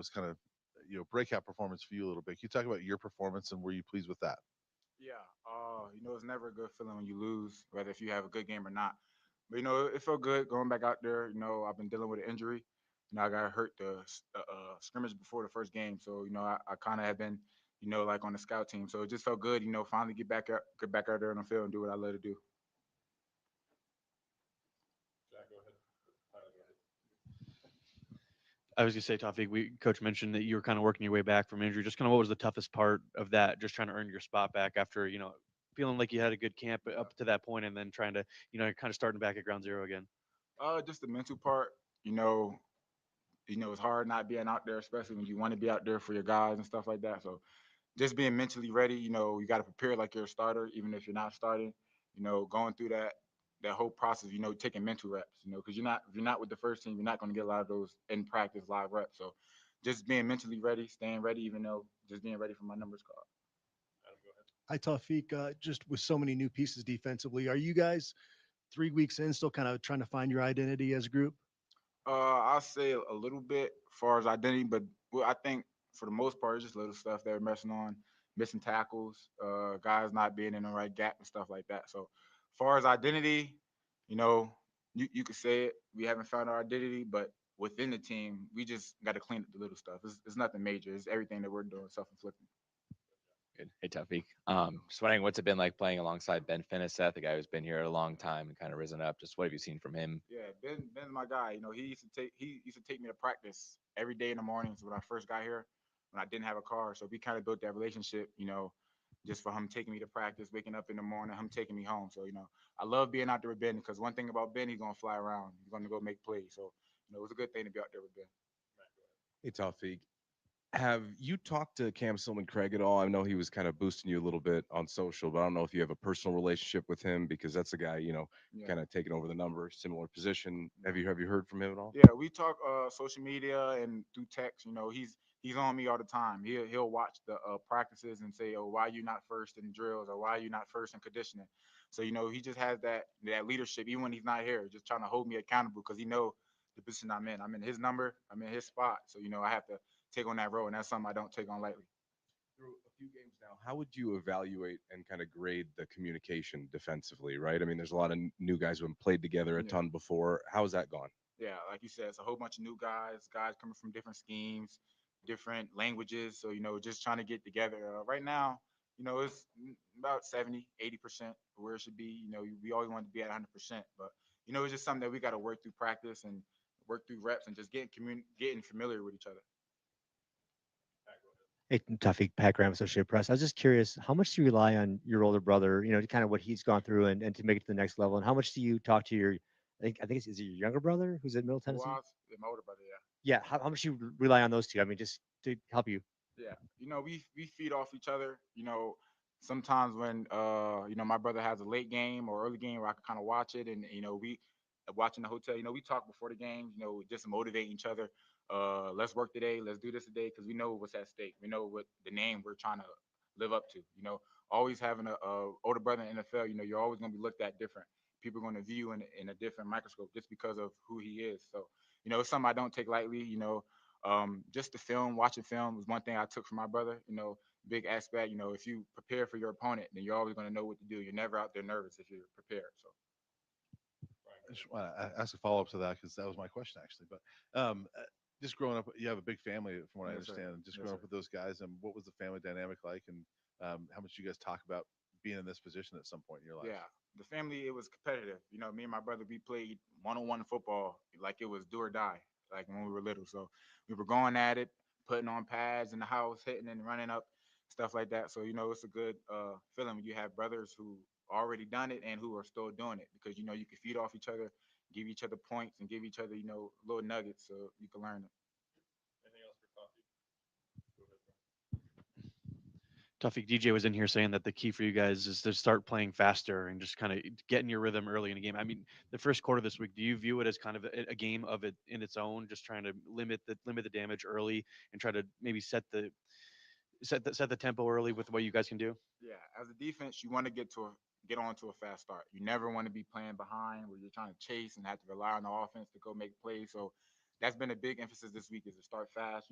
was kind of breakout performance for you a little bit. Can you talk about your performance and were you pleased with that? Yeah, it's never a good feeling when you lose, whether if you have a good game or not. But it felt good going back out there. I've been dealing with an injury. I got hurt the scrimmage before the first game, so I kind of had been, like on the scout team. So it just felt good, finally get back out there on the field and do what I love to do. I was gonna say, Tawfiq, coach mentioned that you were kind of working your way back from injury. Just kind of what was the toughest part of that? Just trying to earn your spot back after feeling like you had a good camp Yeah. up to that point, and then trying to kind of starting back at ground zero again. Just the mental part. You know, it's hard not being out there, especially when you want to be out there for your guys and stuff like that. So just being mentally ready, you got to prepare like you're a starter, even if you're not starting. Going through that whole process, taking mental reps, because if you're not with the first team, you're not going to get a lot of those in practice live reps. So just being mentally ready, staying ready, even though just being ready for my numbers card. Hi, Tawfiq. Just with so many new pieces defensively, are you guys 3 weeks in still kind of trying to find your identity as a group? I'll say a little bit as far as identity, but I think for the most part, it's just little stuff they're messing on, missing tackles, guys not being in the right gap and stuff like that. So, as far as identity, you know, you could say it. We haven't found our identity, but within the team, we just got to clean up the little stuff. It's nothing major. It's everything that we're doing self-inflicted. Good. Hey, Tuffy. Just wondering what's it been like playing alongside Ben Finiseth, the guy who's been here a long time and kind of risen up. Just what have you seen from him? Yeah, Ben's my guy. He used to take me to practice every day in the mornings when I first got here, when I didn't have a car. So we kind of built that relationship, just for him taking me to practice, waking up in the morning, him taking me home. So I love being out there with Ben because one thing about Ben, he's gonna fly around. He's gonna go make plays. So it was a good thing to be out there with Ben. Hey, Tawfiq. Have you talked to Cam Silman Craig at all? I know he was kind of boosting you a little bit on social, but I don't know if you have a personal relationship with him because that's a guy, Yeah. kind of taking over the number, similar position. Have you heard from him at all? Yeah, we talk social media and through text. He's on me all the time. He'll watch the practices and say, "Oh, why you not first in drills? Or why you not first in conditioning?" So he just has that leadership even when he's not here, just trying to hold me accountable because he know the position I'm in. I'm in his number. I'm in his spot. So I have to take on that role, and that's something I don't take on lightly. Through a few games now, how would you evaluate and kind of grade the communication defensively, right? I mean, there's a lot of new guys who have played together a Yeah. ton before. How's that gone? Yeah, like you said, it's a whole bunch of new guys coming from different schemes, different languages. So, just trying to get together. Right now, it's about 70, 80% where it should be. We always want to be at 100%. But, it's just something that we got to work through practice and work through reps and just getting familiar with each other. Hey, Tawfiq, Pat Graham, Associated Press. I was just curious, how much do you rely on your older brother, kind of what he's gone through and to make it to the next level? And how much do you talk to I think it's, is it your younger brother who's at Middle Who Tennessee? else? Yeah, my older brother, yeah. Yeah, how much do you rely on those two? I mean, just to help you. Yeah, we feed off each other. Sometimes when my brother has a late game or early game where I can kind of watch it, and we watching the hotel. We talk before the games. Just motivating each other. Let's work today. Let's do this today because we know what's at stake. We know what the name we're trying to live up to. Always having a older brother in the NFL. You're always going to be looked at different. People are going to view you in a different microscope just because of who he is. So it's something I don't take lightly. Just the film, watching film was one thing I took from my brother. Big aspect. If you prepare for your opponent, then you're always going to know what to do. You're never out there nervous if you're prepared. So I just want to ask a follow up to that because that was my question actually. But just growing up, you have a big family from what I yes, sir. understand. And just Yes, growing sir. up with those guys, and what was the family dynamic like, and how much you guys talk about being in this position at some point in your lives? Yeah, the family it was competitive. Me and my brother we played one-on-one football like it was do or die, like when we were little. So we were going at it, putting on pads in the house, hitting and running up, stuff like that. So it's a good feeling when you have brothers who already done it and who are still doing it because you can feed off each other, give each other points, and give each other little nuggets so you can learn it. Tawfiq, DJ was in here saying that the key for you guys is to start playing faster and just kind of getting your rhythm early in a game. I mean, the first quarter this week, do you view it as kind of a game of it in its own, just trying to limit the damage early and try to maybe set the tempo early with what you guys can do? Yeah, as a defense, you want to get on to a fast start. You never want to be playing behind where you're trying to chase and have to rely on the offense to go make plays. So that's been a big emphasis this week is to start fast.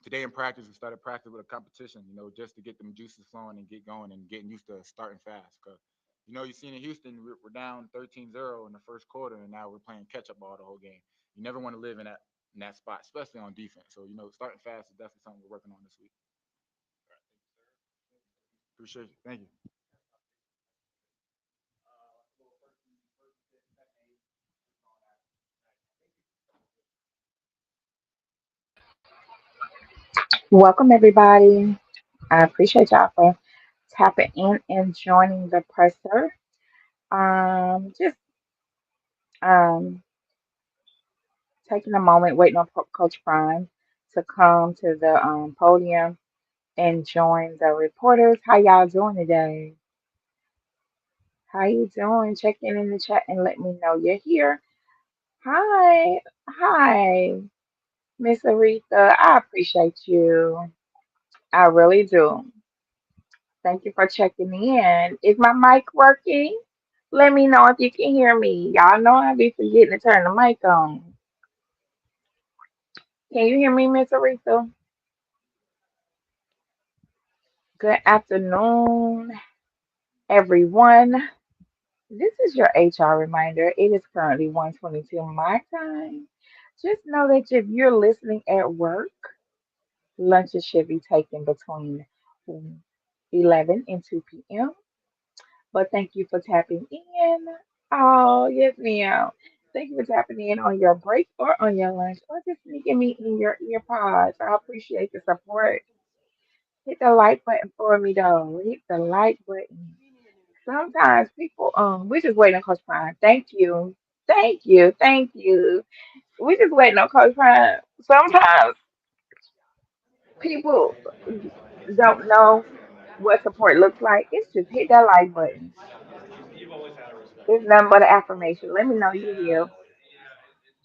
Today in practice we started practice with a competition. Just to get them juices flowing and get going and getting used to starting fast. Cause you've seen in Houston we're down 13-0 in the first quarter and now we're playing catch up ball the whole game. You never want to live in that spot, especially on defense. So starting fast is definitely something we're working on this week. Appreciate you. Thank you. Welcome, everybody. I appreciate y'all for tapping in and joining the presser. Just um, taking a moment, waiting on Coach Prime to come to the podium and join the reporters. How y'all doing today? How you doing? Check in the chat and let me know you're here. Hi, hi, Miss Aretha. I appreciate you. I really do. Thank you for checking in. Is my mic working? Let me know if you can hear me. Y'all know I be forgetting to turn the mic on. Can you hear me, Miss Aretha? Good afternoon, everyone. This is your HR reminder. It is currently 1:22 my time. Just know that if you're listening at work, lunches should be taken between 11 and 2 p.m. But thank you for tapping in. Oh, yes, ma'am. Thank you for tapping in on your break or on your lunch or just sneaking me in your ear pods. I appreciate the support. Hit the like button for me though. Hit the like button. Sometimes people we're just waiting on Coach Prime. Thank you. Thank you. Thank you. We just waiting on Coach Prime. Sometimes people don't know what support looks like. It's just hit that like button. It's nothing but an affirmation. Let me know you're here.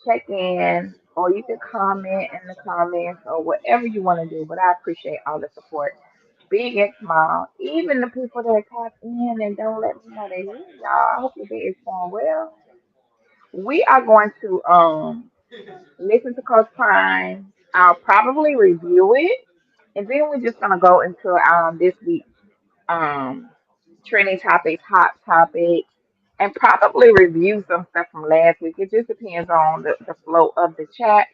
Check in, or you can comment in the comments, or whatever you want to do. But I appreciate all the support, big and small. Even the people that tap in and don't let me know they here, y'all. I hope your day is going well. We are going to listen to Coach Prime. I'll probably review it, and then we're just gonna go into this week um trending topics, hot topics, and probably review some stuff from last week. It just depends on the flow of the chat.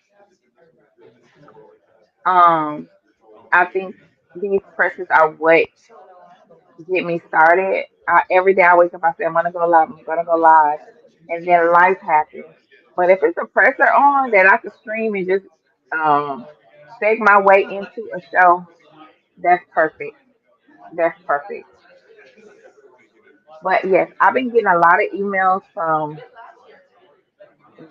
Um, I think these presses are what get me started. Every day I wake up, I say I'm gonna go live. I'm gonna go live, and then life happens. But if it's a presser on that I can stream and just um seg my way into a show, that's perfect. That's perfect. But yes, I've been getting a lot of emails from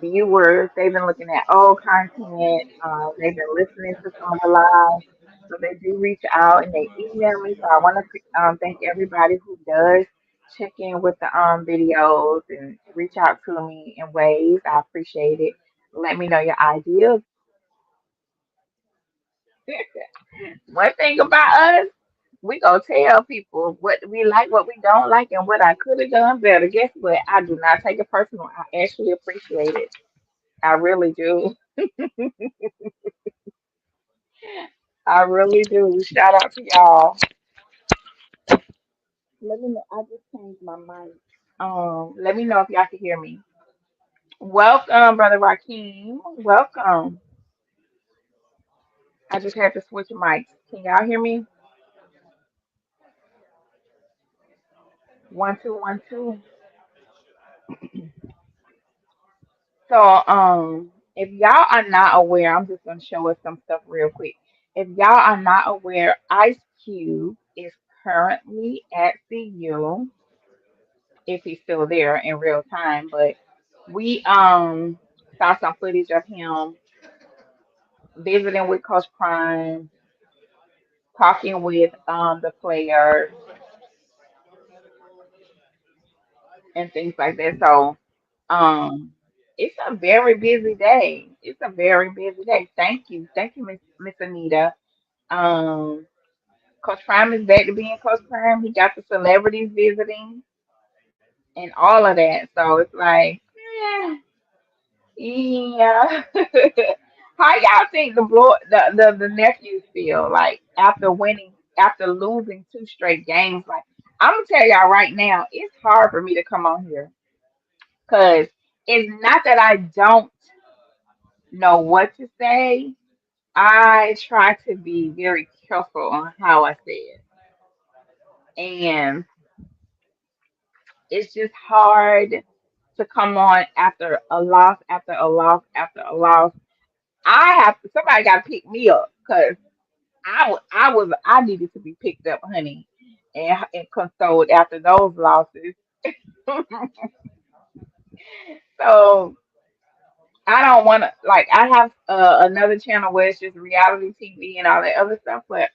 viewers. They've been looking at old content. They've been listening to some of the lives. So they do reach out and they email me. So I want to thank everybody who does check in with the videos and reach out to me in ways. I appreciate it. Let me know your ideas. One thing about us, we gonna tell people what we like, what we don't like, and what I could have done better. Guess what? I do not take it personal. I actually appreciate it. I really do. I really do. Shout out to y'all. Let me know. I just changed my mic. Let me know if y'all can hear me. Welcome, Brother Rakeem. Welcome. I just had to switch mics. Can y'all hear me? 1 2 1 2. So, if y'all are not aware, I'm just gonna show us some stuff real quick. If y'all are not aware, Ice Cube is currently at CU, if he's still there in real time. But we saw some footage of him visiting with Coach Prime, talking with the players and things like that. So um it's a very busy day. It's a very busy day. Thank you, Miss Anita. Um, Coach Prime is back to being Coach Prime. He got the celebrities visiting and all of that. So it's like, yeah, Yeah. How y'all think the nephews feel like after losing two straight games? Like I'm gonna tell y'all right now, it's hard for me to come on here because it's not that I don't know what to say. I try to be very careful on how I say it, and it's just hard to come on after a loss, after a loss, after a loss. Somebody got to pick me up because I needed to be picked up, honey, and consoled after those losses. So I don't want to like I have another channel where it's just reality TV and all that other stuff, but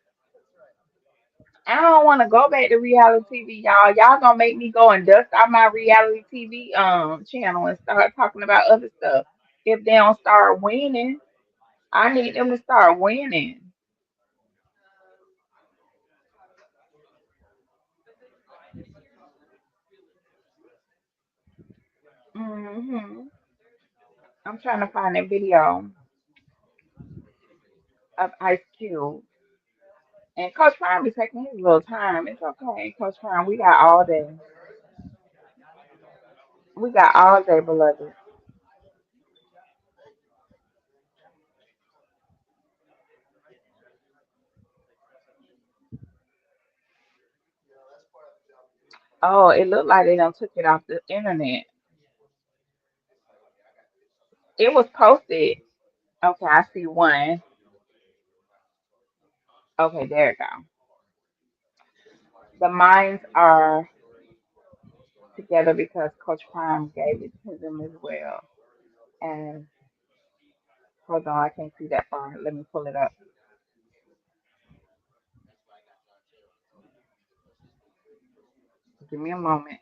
I don't want to go back to reality TV, y'all. Y'all gonna make me go and dust out my reality TV channel and start talking about other stuff. If they don't start winning, I need them to start winning. hmm I'm trying to find a video of Ice Cube and Coach Prime be taking his little time. It's okay, Coach Prime. We got all day. We got all day, beloved. Oh, it looked like they done took it off the internet. It was posted. Okay, I see one. Okay, there it go. The minds are together because Coach Prime gave it to them as well. And hold on, I can't see that far. Let me pull it up. Give me a moment.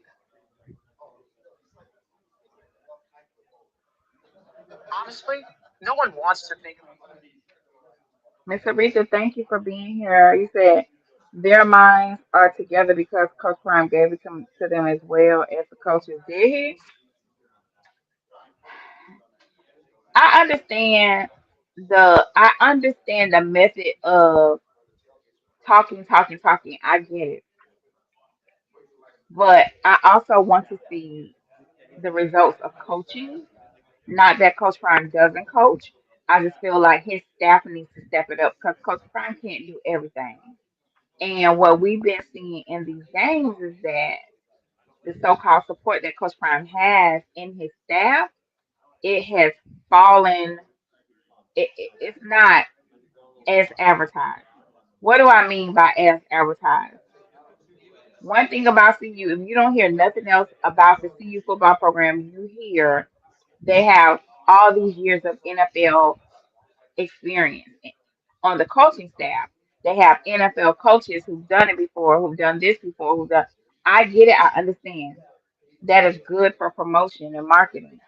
Miss Aretha, thank you for being here. You said their minds are together because Coach Prime gave it to them as well as the coaches. Did he? I understand the method of talking, talking, talking. I get it. But I also want to see the results of coaching. Not that Coach Prime doesn't coach. I just feel like his staff needs to step it up because Coach Prime can't do everything. And what we've been seeing in these games is that the so-called support that Coach Prime has in his staff, it has fallen. It's not as advertised. What do I mean by as advertised? One thing about CU, if you don't hear nothing else about the CU football program, you hear they have all these years of NFL experience on the coaching staff. They have NFL coaches who've done it before, who've done this before, who've done. I get it. I understand. That is good for promotion and marketing.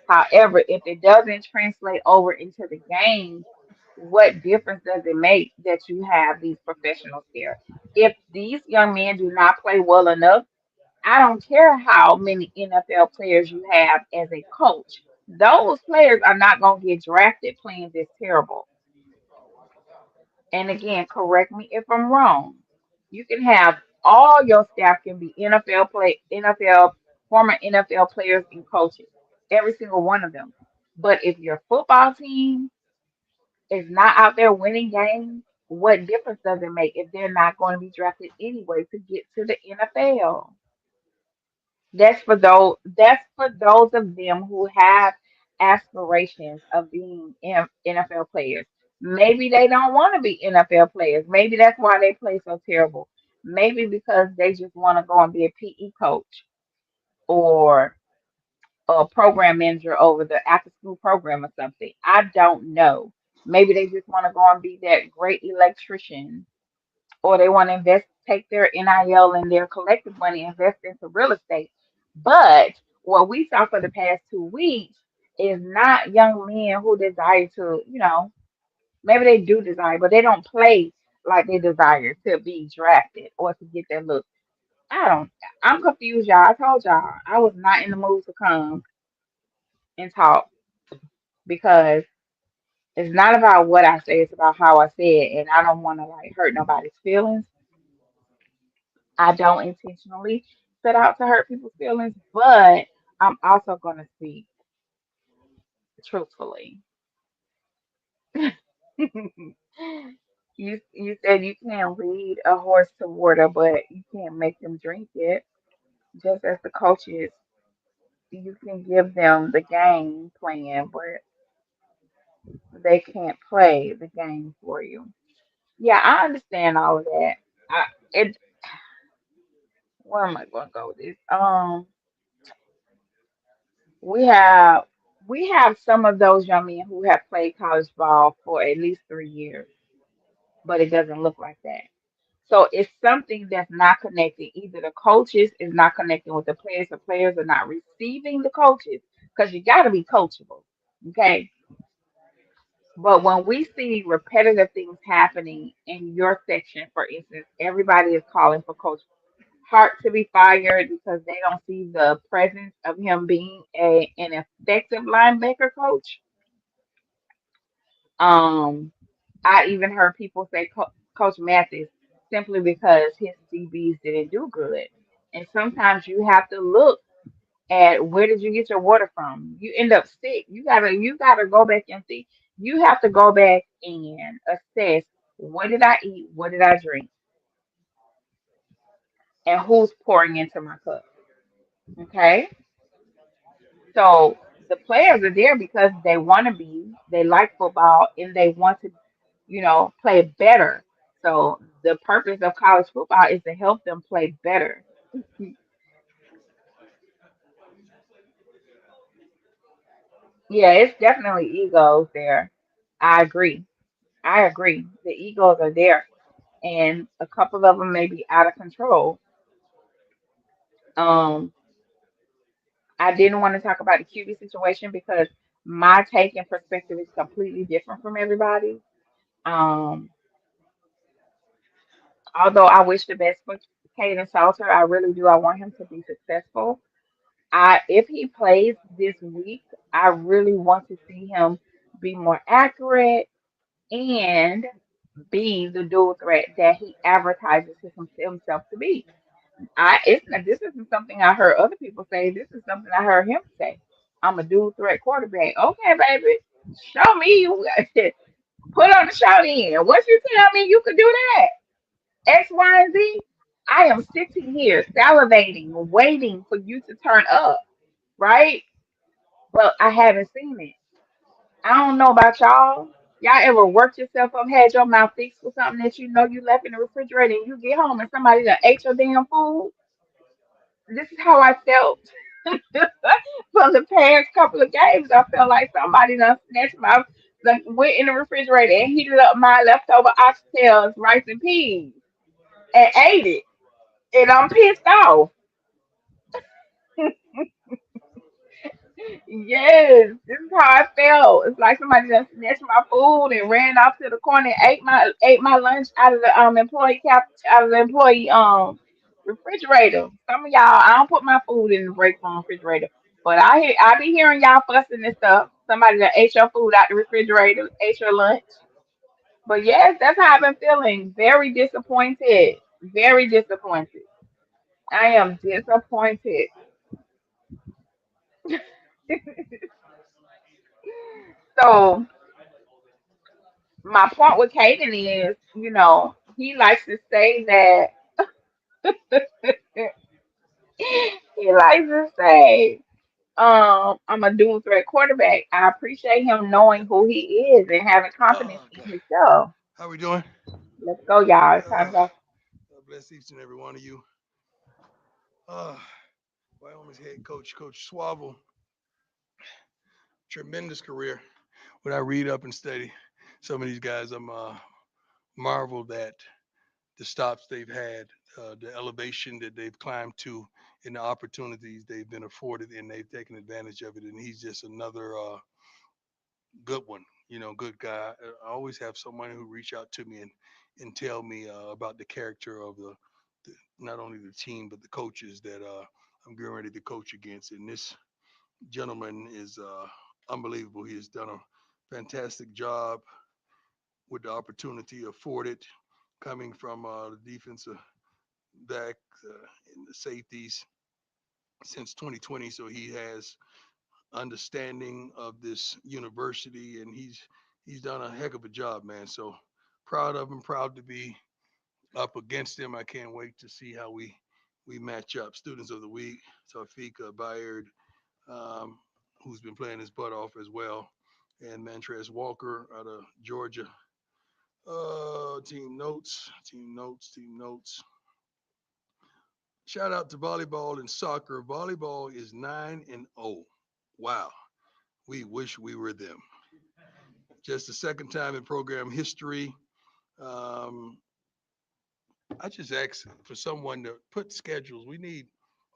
However, if it doesn't translate over into the game, what difference does it make that you have these professionals there? If these young men do not play well enough, I don't care how many NFL players you have as a coach. Those players are not going to get drafted playing this terrible. And again, correct me if I'm wrong. You can have all your staff can be NFL former NFL players and coaches, every single one of them. But if your football team is not out there winning games, what difference does it make if they're not going to be drafted anyway to get to the NFL? That's for those of them who have aspirations of being NFL players. Maybe they don't want to be NFL players. Maybe that's why they play so terrible. Maybe because they just want to go and be a PE coach or a program manager over the after school program or something. I don't know. Maybe they just want to go and be that great electrician or they want to take their NIL and their collective money, invest into real estate. But what we saw for the past 2 weeks is not young men who desire to, maybe they do desire, but they don't play like they desire to be drafted or to get their look. I don't, I'm confused, y'all. I told y'all I was not in the mood to come and talk. because it's not about what I say, it's about how I say it, and I don't want to like hurt nobody's feelings. I don't intentionally set out to hurt people's feelings, but I'm also going to speak truthfully. You said you can't lead a horse to water, but you can't make them drink it. Just as the coaches, you can give them the game plan, but they can't play the game for you. Yeah, I understand all of that. It. Where am I going to go with this? We have we have some of those young men who have played college ball for at least 3 years, but it doesn't look like that. So it's something that's not connecting. Either the coaches is not connecting with the players are not receiving the coaches because you got to be coachable. Okay. But when we see repetitive things happening in your section, for instance, everybody is calling for Coach Hart to be fired because they don't see the presence of him being an effective linebacker coach. Um, I even heard people say Coach Mathis simply because his DBs didn't do good. And sometimes you have to look at where did you get your water from? You end up sick. You gotta go back and see. You have to go back and assess what did I eat, what did I drink, and who's pouring into my cup. Okay. So the players are there because they like football and they want to, play better. So the purpose of college football is to help them play better. Yeah, it's definitely egos there. I agree. I agree. The egos are there, and a couple of them may be out of control. Um, I didn't want to talk about the QB situation because my take and perspective is completely different from everybody. Um, Although I wish the best for Caden Salter, I really do. I want him to be successful. If he plays this week, I really want to see him be more accurate and be the dual threat that he advertises himself to be. This isn't something I heard other people say. This is something I heard him say. I'm a dual threat quarterback. Okay, baby, show me you put on the show then. Once you tell me you can do that, X, Y, and Z, I am sitting here salivating, waiting for you to turn up, right? But I haven't seen it. I don't know about y'all. Y'all ever worked yourself up, had your mouth fixed with something that you know you left in the refrigerator and you get home and somebody done ate your damn food? This is how I felt for the past couple of games. I felt like somebody done snatched done went in the refrigerator and heated up my leftover oxtails, rice, and peas and ate it. And I'm pissed off. Yes, this is how I felt. It's like somebody just snatched my food and ran off to the corner and ate my lunch out of the out of the employee refrigerator. Some of y'all, I don't put my food in the break room refrigerator, but I be hearing y'all fussing and stuff. Somebody that ate your food out the refrigerator, ate your lunch. But yes, that's how I've been feeling. Very disappointed. Very disappointed. I am disappointed. So my point with Caden is, he likes to say that he likes to say, I'm a dual threat quarterback. I appreciate him knowing who he is and having confidence Oh, in God. himself. How we doing? Let's go, y'all. It's time to God go. bless each and every one of you. Uh, Wyoming's head coach, Coach Swavel, tremendous career. When I read up and study some of these guys, I'm marveled at the stops they've had, the elevation that they've climbed to, and the opportunities they've been afforded, and they've taken advantage of it. And he's just another good one, good guy. I always have someone who reach out to me and tell me about the character of the not only the team but the coaches that I'm getting ready to coach against. And this gentleman is. unbelievable. He has done a fantastic job with the opportunity afforded coming from the defensive back in the safeties since 2020. So he has understanding of this university, and he's done a heck of a job, man. So proud of him, proud to be up against him. I can't wait to see how we match up. Students of the week, Tafika Bayard, um, who's been playing his butt off as well, and Mantrez Walker out of Georgia. Team notes, team notes, team notes. Shout out to volleyball and soccer. Volleyball is 9-0. Wow. We wish we were them. Just the second time in program history. Um, I just asked for someone to put schedules. We need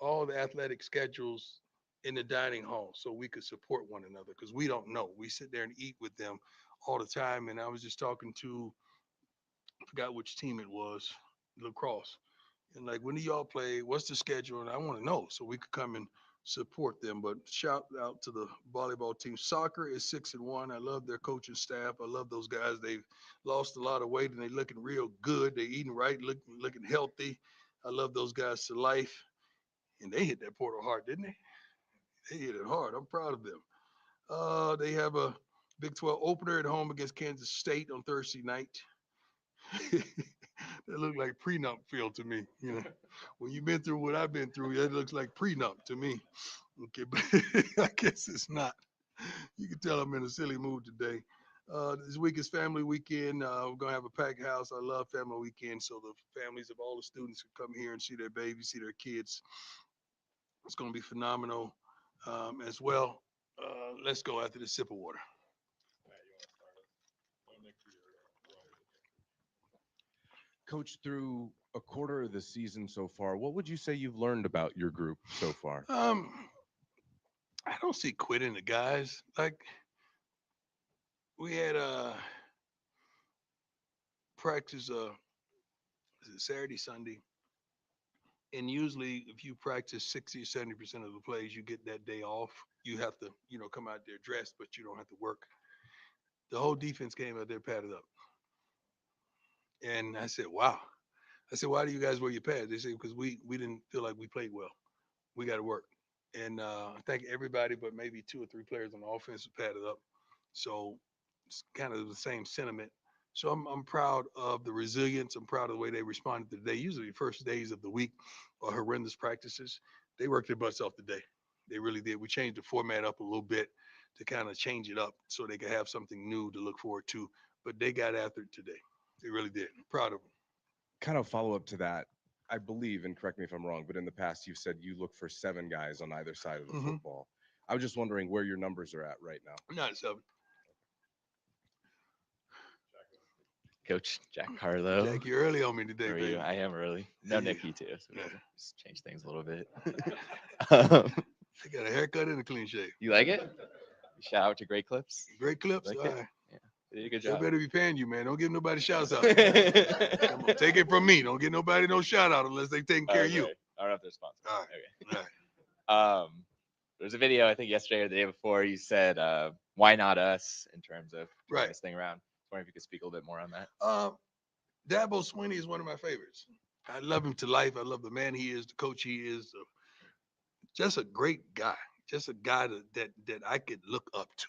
all the athletic schedules in the dining hall so we could support one another because we don't know. We sit there and eat with them all the time. And I was just talking to, I forgot which team it was, lacrosse. And like, when do y'all play? What's the schedule? And I want to know so we could come and support them. But shout out to the volleyball team. Soccer is 6-1. I love their coaching staff. I love those guys. They've lost a lot of weight and they're looking real good. They're eating right, looking healthy. I love those guys to life. And they hit that portal hard, didn't they? They hit it hard. I'm proud of them. They have a Big 12 opener at home against Kansas State on Thursday night. That looked like prenup feel to me. You know, when you've been through what I've been through, that looks like prenup to me. Okay, but I guess it's not. You can tell I'm in a silly mood today. This week is family weekend. We're gonna have a packed house. I love family weekend, so the families of all the students can come here and see their babies, see their kids. It's gonna be phenomenal as well. Let's go after this sip of water. Coach, through a quarter of the season so far, what would you say you've learned about your group so far? I don't see quitting the guys. Like, we had practice is it Saturday, Sunday, and usually if you practice 60 or 70% of the plays, you get that day off. You have to, come out there dressed, but you don't have to work. The whole defense came out there padded up, and I said, "Wow." I said, "Why do you guys wear your pads?" They said, "Because we didn't feel like we played well. We got to work." And I think everybody, but maybe two or three players on the offense, was padded up. So it's kind of the same sentiment. So I'm proud of the resilience. I'm proud of the way they responded today. Usually the first days of the week are horrendous practices. They worked their butts off today. They really did. We changed the format up a little bit to kind of change it up so they could have something new to look forward to. But they got after it today. They really did. I'm proud of them. Kind of follow up to that. I believe, and correct me if I'm wrong, but in the past you've said you look for 7 guys on either side of the Mm-hmm. football. I was just wondering where your numbers are at right now. Not 7. Coach Jack Harlow. Jack, you're early on me today, How are baby. you? I am early. No, Yeah. Nick, you too. So Yeah. just change things a little bit. um, I got a haircut and a clean shave. you like it? Shout out to Great Clips. Great clips. Like All it? right. Yeah, they did a good They job. better be paying you, man. Don't give nobody shouts out. Come on, take it from me. Don't give nobody no shout out unless they taking care of you. Okay. I don't know if they're sponsored. All right. Okay. All right. There's a video I think yesterday or the day before you said, "Why not us?" in terms of turning Right. this thing around. I wonder if you could speak a little bit more on that. Dabo Swinney is one of my favorites. I love him to life. I love the man he is, the coach he is. Just a great guy. Just a guy that I could look up to,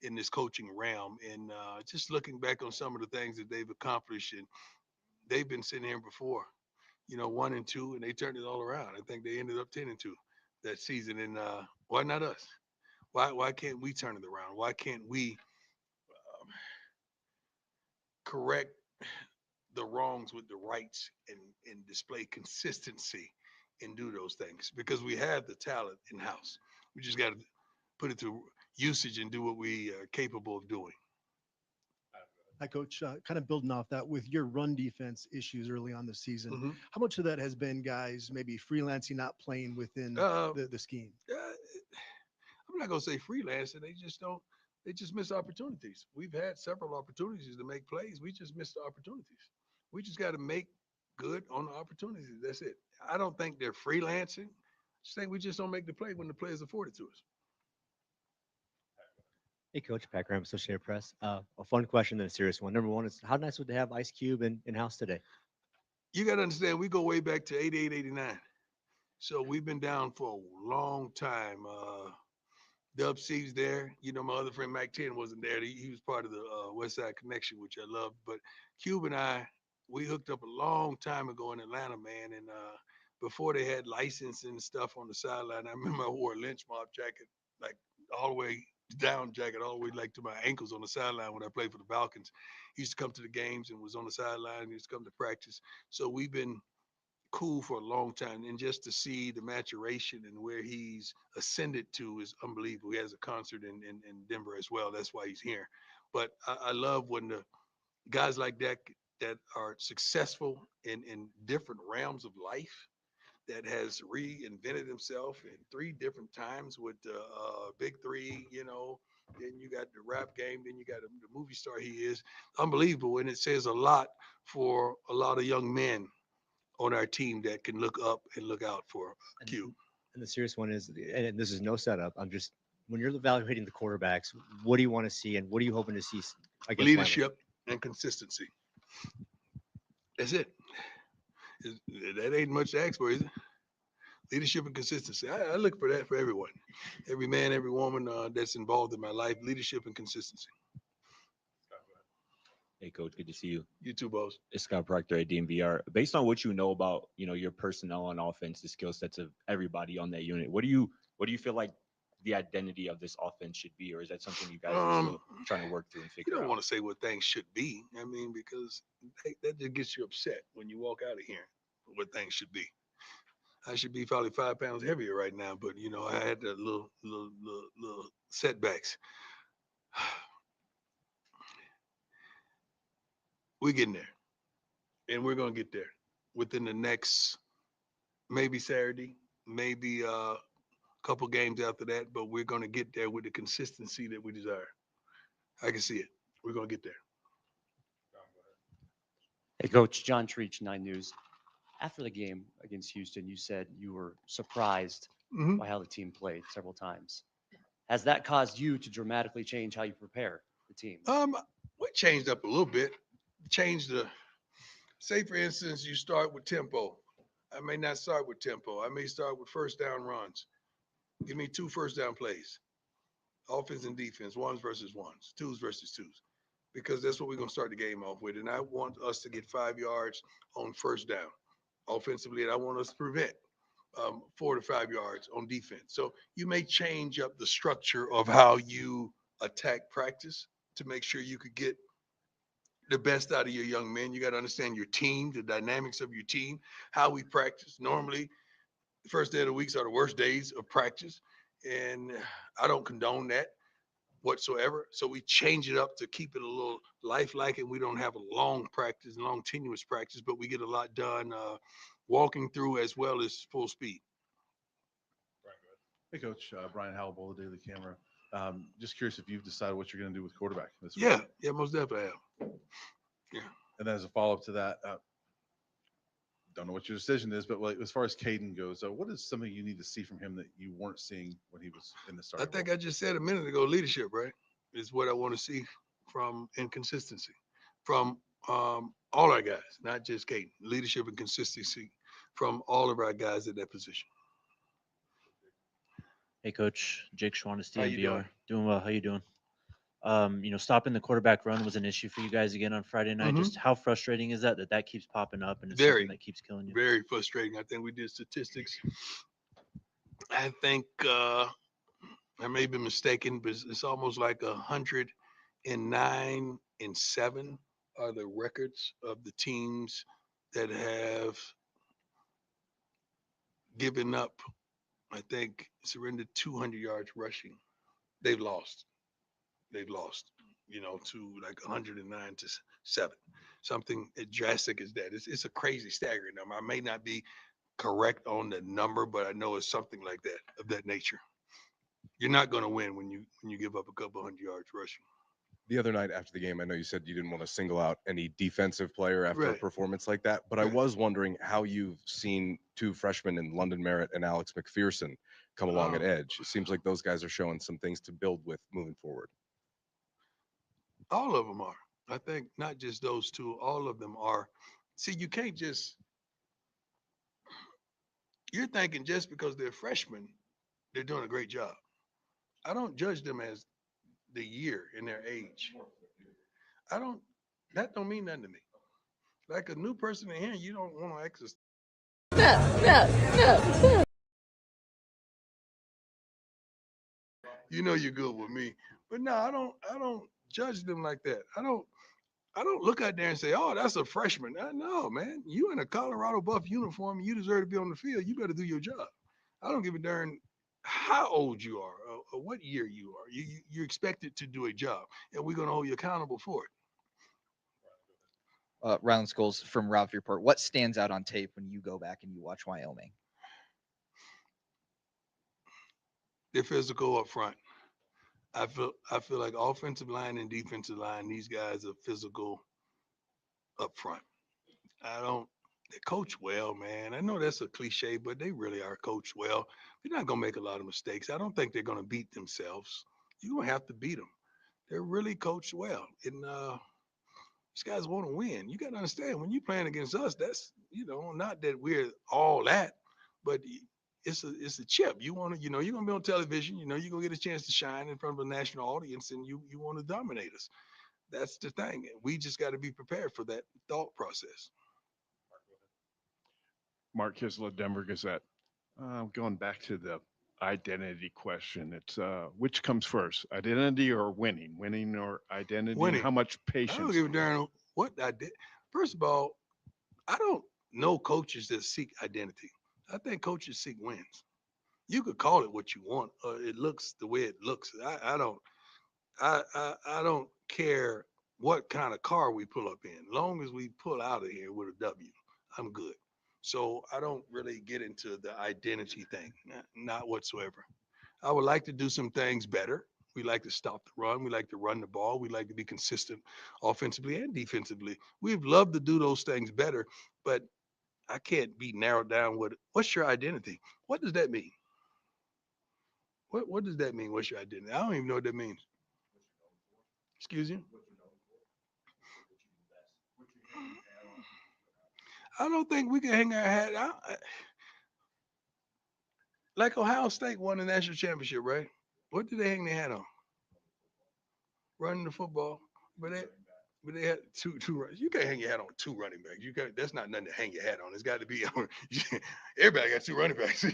in this coaching realm. And just looking back on some of the things that they've accomplished, and they've been sitting here before, 1-2, and they turned it all around. I think they ended up 10-2 that season. And why not us? Why can't we turn it around? Why can't we correct the wrongs with the rights and display consistency and do those things? Because we have the talent in house. We just got to put it to usage and do what we are capable of doing. Hi, Coach. Kind of building off that with your run defense issues early on the season, Mhm. how much of that has been guys maybe freelancing, not playing within the scheme? I'm not gonna say freelancing. They just don't. They just miss opportunities. We've had several opportunities to make plays. We just missed the opportunities. We just got to make good on the opportunities. That's it. I don't think they're freelancing. I just think we just don't make the play when the play is afforded to us. Hey, Coach, Pat Graham, Associated Press. A fun question, then a serious one. Number one is, how nice would they have Ice Cube in house today? You got to understand, we go way back to 88, 89. So we've been down for a long time. Dub C's there. You know, my other friend Mac 10 wasn't there. He was part of the West Side Connection, which I loved. But Cube and I, we hooked up a long time ago in Atlanta, man. And before they had license and stuff on the sideline, I remember I wore a lynch mob jacket, like all the way down jacket, all the way like to my ankles on the sideline when I played for the Falcons. He used to come to the games and was on the sideline. He used to come to practice. So we've been cool for a long time, and just to see the maturation and where he's ascended to is unbelievable. He has a concert in Denver as well. That's why he's here. But I love when the guys like that are successful in different realms of life, that has reinvented himself in three different times with the big three, you know. Then you got the rap game, then you got the movie star he is. Unbelievable. And it says a lot for a lot of young men on our team that can look up and look out for And, Q. and the serious one is, and this is no setup. I'm just, when you're evaluating the quarterbacks, what do you want to see and what are you hoping to see against Lamar? Leadership and consistency. That's it. That ain't much to ask for, is it? Leadership and consistency. I look for that for everyone, every man, every woman that's involved in my life. Leadership and consistency. Hey, coach, good to see you. You too, boss. It's Scott Proctor at DMVR. Based on what you know about, your personnel on offense, the skill sets of everybody on that unit, what do you feel like the identity of this offense should be, or is that something you guys are Um, still trying to work through and you figure don't out? want to say what things should be. I mean, because that just gets you upset when you walk out of here. What things should be. I should be probably 5 pounds heavier right now, but I had the little setbacks. We're getting there, and we're gonna get there within the next maybe Saturday, maybe a couple games after that. But we're gonna get there with the consistency that we desire. I can see it. We're gonna get there. Hey, Coach, John Treach, 9 News. After the game against Houston, you said you were surprised Hmm. by how the team played several times. Has that caused you to dramatically change how you prepare the team? We changed up a little bit. Changed the say for instance, you start with tempo. I may not start with tempo. I may start with first down runs. Give me two first down plays. Offense and defense, ones versus ones, twos versus twos. Because that's what we're gonna start the game off with. And I want us to get 5 yards on first down. Offensively, and I want us to prevent 4 to 5 yards on defense. So you may change up the structure of how you attack practice to make sure you could get the best out of your young men. You got to understand your team, the dynamics of your team, how we practice. Normally, the first day of the weeks are the worst days of practice, and I don't condone that whatsoever. So we change it up to keep it a little lifelike, and we don't have a long practice, long tenuous practice, but we get a lot done walking through as well as full speed. Hey, Coach, Brian Howell, the Daily Camera. Just curious if you've decided what you're going to do with quarterback this week. Yeah, most definitely have. Yeah. And then as a follow up to that, don't know what your decision is, but like, as far as Caden goes, what is something you need to see from him that you weren't seeing when he was in the I starting? think role? I just said a minute ago, leadership, right? Is what I want to see from inconsistency from all our guys, not just Kate. Leadership and consistency from all of our guys at that position. Hey, Coach. Jake Schwannis, How you doing? DNVR. Doing well. How you doing? Stopping the quarterback run was an issue for you guys again on Friday night. Mhm. Just how frustrating is that keeps popping up and it's Very, something that keeps killing you? very frustrating. I think we did statistics. I think I may be mistaken, but it's almost like 109-7 are the records of the teams that have given up. I think surrendered 200 yards rushing. They've lost. They've lost. To like 109-7. Something as drastic as that. It's a crazy, staggering number. I may not be correct on the number, but I know it's something like that of that nature. You're not going to win when you give up a couple hundred yards rushing. The other night after the game, I know you said you didn't want to single out any defensive player after a Right. performance like that, but I Right. was wondering how you've seen two freshmen in London Merritt and Alex McPherson come along at Um, edge. It seems like those guys are showing some things to build with moving forward. All of them are. I think not just those two, all of them are. See, you can't just, you're thinking just because they're freshmen, they're doing a great job. I don't judge them as the year in their age. I don't, that don't mean nothing to me. Like a new person in here, you don't want to exercise. You know you're good with me. But no, I don't judge them like that. I don't look out there and say, oh, that's a freshman. No, man. You in a Colorado Buff uniform, you deserve to be on the field. You better do your job. I don't give a darn how old you are or what year you are. You're expected to do a job, and we're going to hold you accountable for it. Ryland Scholes from Ralph Report. What stands out on tape when you go back and you watch Wyoming? They're physical up front. I feel like offensive line and defensive line, these guys are physical up front. I don't they coach well, man. I know that's a cliche, but they really are coached well. They're not gonna make a lot of mistakes. I don't think they're gonna beat themselves. You don't have to beat them. They're really coached well. And these guys want to win. You got to understand when you're playing against us, that's not that we're all that, but it's a chip. You want to, you're gonna be on television, you're gonna get a chance to shine in front of a national audience and you want to dominate us. That's the thing. We just got to be prepared for that thought process. Mark Kisla, Denver Gazette. Going back to the identity question, it's which comes first, identity or winning? Winning or identity? And Winning. how much I don't patience? give a darn what I did. First of all, I don't know coaches that seek identity. I think coaches seek wins. You could call it what you want. It looks the way it looks. I don't care what kind of car we pull up in. Long as we pull out of here with a W, I'm good. So I don't really get into the identity thing, not whatsoever. I would like to do some things better. We like to stop the run. We like to run the ball. We like to be consistent offensively and defensively. We'd love to do those things better, but I can't be narrowed down with what's your identity? What does that mean? What does that mean? What's your identity? I don't even know what that means. Excuse you? I don't think we can hang our hat out. Like Ohio State won the national championship, right? What did they hang their hat on? Running the football, but they had two. You can't hang your hat on two running backs. You got that's not nothing to hang your hat on. It's got to be on. Everybody got two running backs.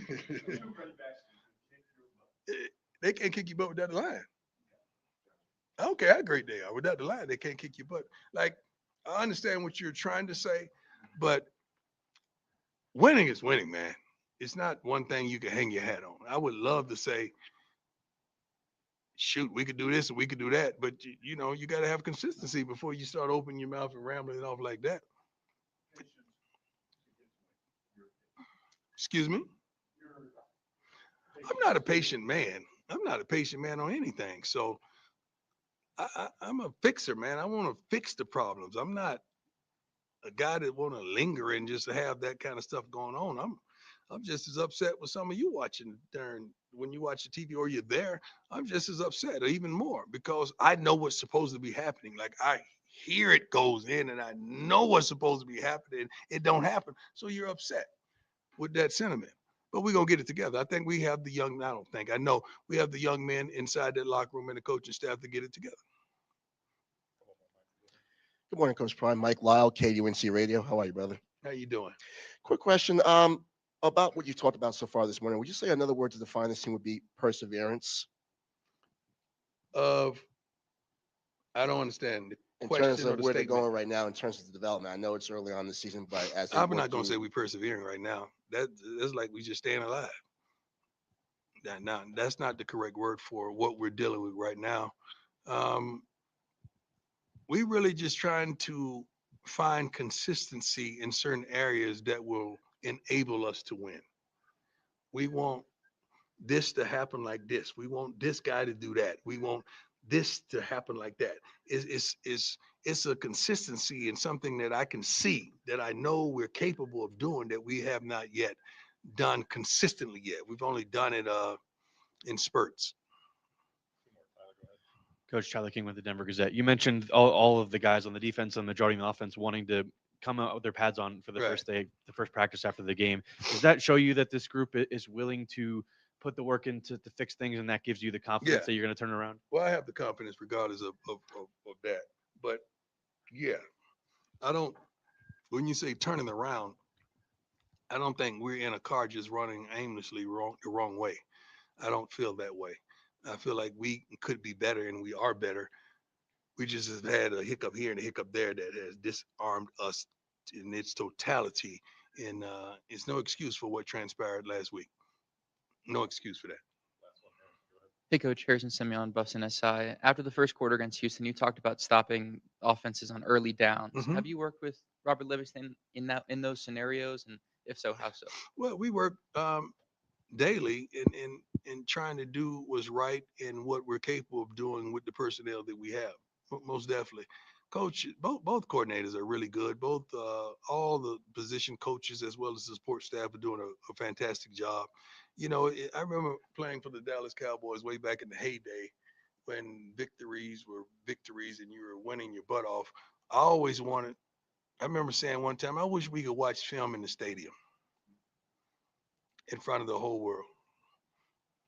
They can't kick your butt without the line. I don't care how great they are. Without the line, they can't kick your butt. Like I understand what you're trying to say, but winning is winning, man. It's not one thing you can hang your hat on. I would love to say, shoot, we could do this and we could do that, but you got to have consistency before you start opening your mouth and rambling off like that. Excuse me? I'm not a patient man. I'm not a patient man on anything. So I'm a fixer, man. I want to fix the problems. I'm not a guy that want to linger and just have that kind of stuff going on. I'm just as upset with some of you watching during when you watch the TV or you're there. I'm just as upset or even more because I know what's supposed to be happening. Like I hear it goes in and I know what's supposed to be happening. It don't happen. So you're upset with that sentiment. But we're gonna get it together. I think we have the young, I don't think, I know we have the young men inside that locker room and the coaching staff to get it together. Good morning, Coach Prime. Mike Lyle, KUNC Radio. How are you, brother? How you doing? Quick question. About what you talked about so far this morning. Would you say another word to define this team would be perseverance? Of I don't understand the In question terms or of the where they're statement. going right now, in terms of the development. I know it's early on in the season, but as they I'm work not gonna through, say we persevering right now. That's like we just staying alive. That's not the correct word for what we're dealing with right now. Um, we really just trying to find consistency in certain areas that will enable us to win. We want this to happen like this. We want this guy to do that. We want this to happen like that. It's a consistency in something that I can see that I know we're capable of doing that we have not yet done consistently yet. We've only done it in spurts. Coach Tyler King with the Denver Gazette. You mentioned all of the guys on the defense and the majority of the offense wanting to come out with their pads on for the Right. first day, the first practice after the game. Does that show you that this group is willing to put the work in to fix things, and that gives you the Yeah. confidence that you're going to turn it around? Well, I have the confidence regardless of that. But yeah, I don't. When you say turning around, I don't think we're in a car just running aimlessly the wrong way. I don't feel that way. I feel like we could be better and we are better. We just have had a hiccup here and a hiccup there that has disarmed us in its totality. And it's no excuse for what transpired last week. No excuse for that. Hey, Coach Harrison Simeon, Buffs and SI. After the first quarter against Houston, you talked about stopping offenses on early downs. Mhm. Have you worked with Robert Livingston in those scenarios, and if so, how so? Well, we work daily in trying to do what's right and what we're capable of doing with the personnel that we have. Most definitely. Coach, both coordinators are really good. Both all the position coaches as well as the support staff are doing a fantastic job. You know, I remember playing for the Dallas Cowboys way back in the heyday when victories were victories and you were winning your butt off. I always wanted. I remember saying one time, I wish we could watch film in the stadium in front of the whole world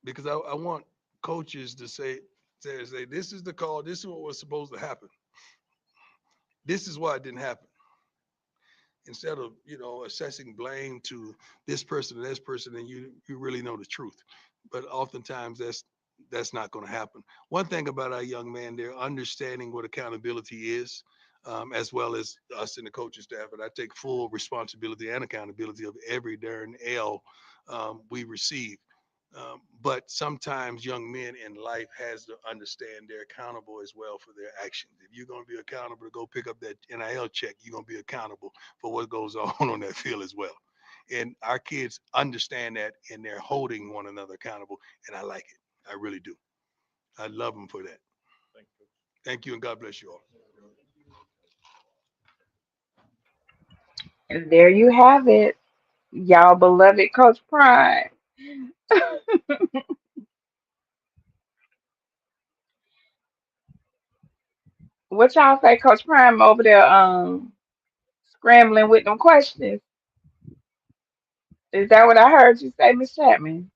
because I want coaches to say, this is the call, this is what was supposed to happen. This is why it didn't happen. Instead of, assessing blame to this person or this person, and you really know the truth. But oftentimes that's not going to happen. One thing about our young man, they're understanding what accountability is, as well as us and the coaching staff. And I take full responsibility and accountability of every darn L we receive. But sometimes young men in life has to understand they're accountable as well for their actions. If you're going to be accountable to go pick up that NIL check, you're going to be accountable for what goes on that field as well. And our kids understand that, and they're holding one another accountable. And I like it. I really do. I love them for that. Thank you, and God bless you all. And there you have it, y'all beloved Coach Prime. What y'all say, Coach Prime over there scrambling with them questions? Is that what I heard you say, Miss Chapman?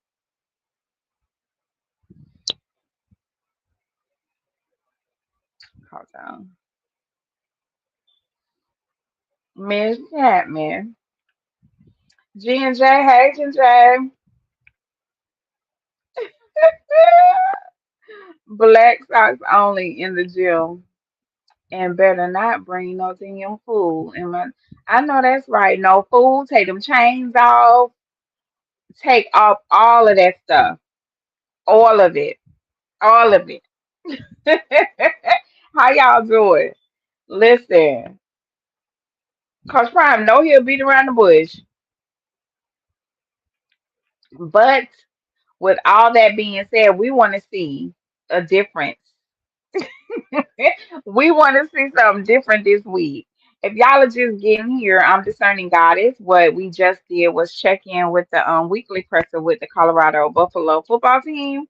Hold on. Miss Chapman. G and J, hey J. Black socks only in the gym. And better not bring no damn food. I know that's right. No food. Take them chains off. Take off all of that stuff. All of it. All of it. How y'all doing? Listen, Coach Prime, know he'll beat around the bush. But with all that being said, we want to see a difference. We want to see something different this week. If y'all are just getting here, I'm Discerning Goddess. What we just did was check in with the weekly presser with the Colorado Buffalo football team.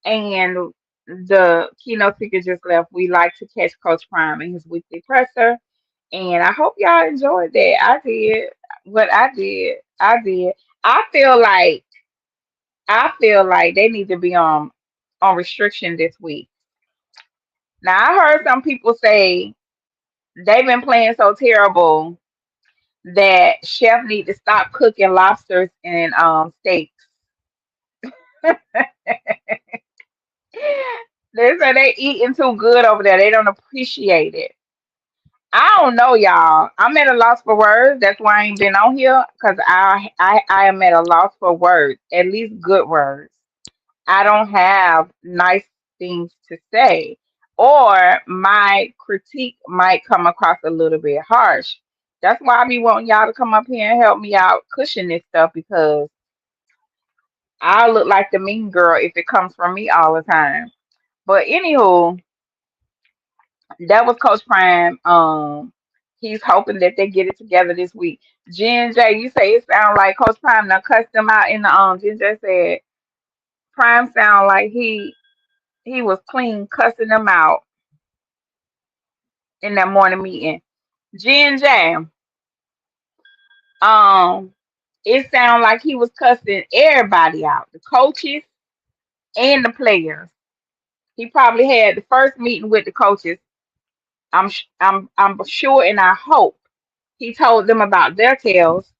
And the keynote speaker just left. We like to catch Coach Prime in his weekly presser. And I hope y'all enjoyed that. I did. What I did. I did. I feel like I feel like they need to be on restriction this week. Now I heard some people say they've been playing so terrible that chef need to stop cooking lobsters and steaks. They say they eating too good over there. They don't appreciate it. I don't know, y'all. I'm at a loss for words. That's why I ain't been on here because I am at a loss for words, at least good words. I don't have nice things to say, or my critique might come across a little bit harsh. That's why I be wanting y'all to come up here and help me out cushion this stuff because I look like the mean girl if it comes from me all the time. But anywho, that was Coach Prime. He's hoping that they get it together this week. Jen J, you say it sound like Coach Prime now cussed them out in the Jen J said Prime sound like He was clean cussing them out in that morning meeting. Jen J, um, it sounded like he was cussing everybody out, the coaches and the players. He probably had the first meeting with the coaches. I'm sure and I hope he told them about their tails,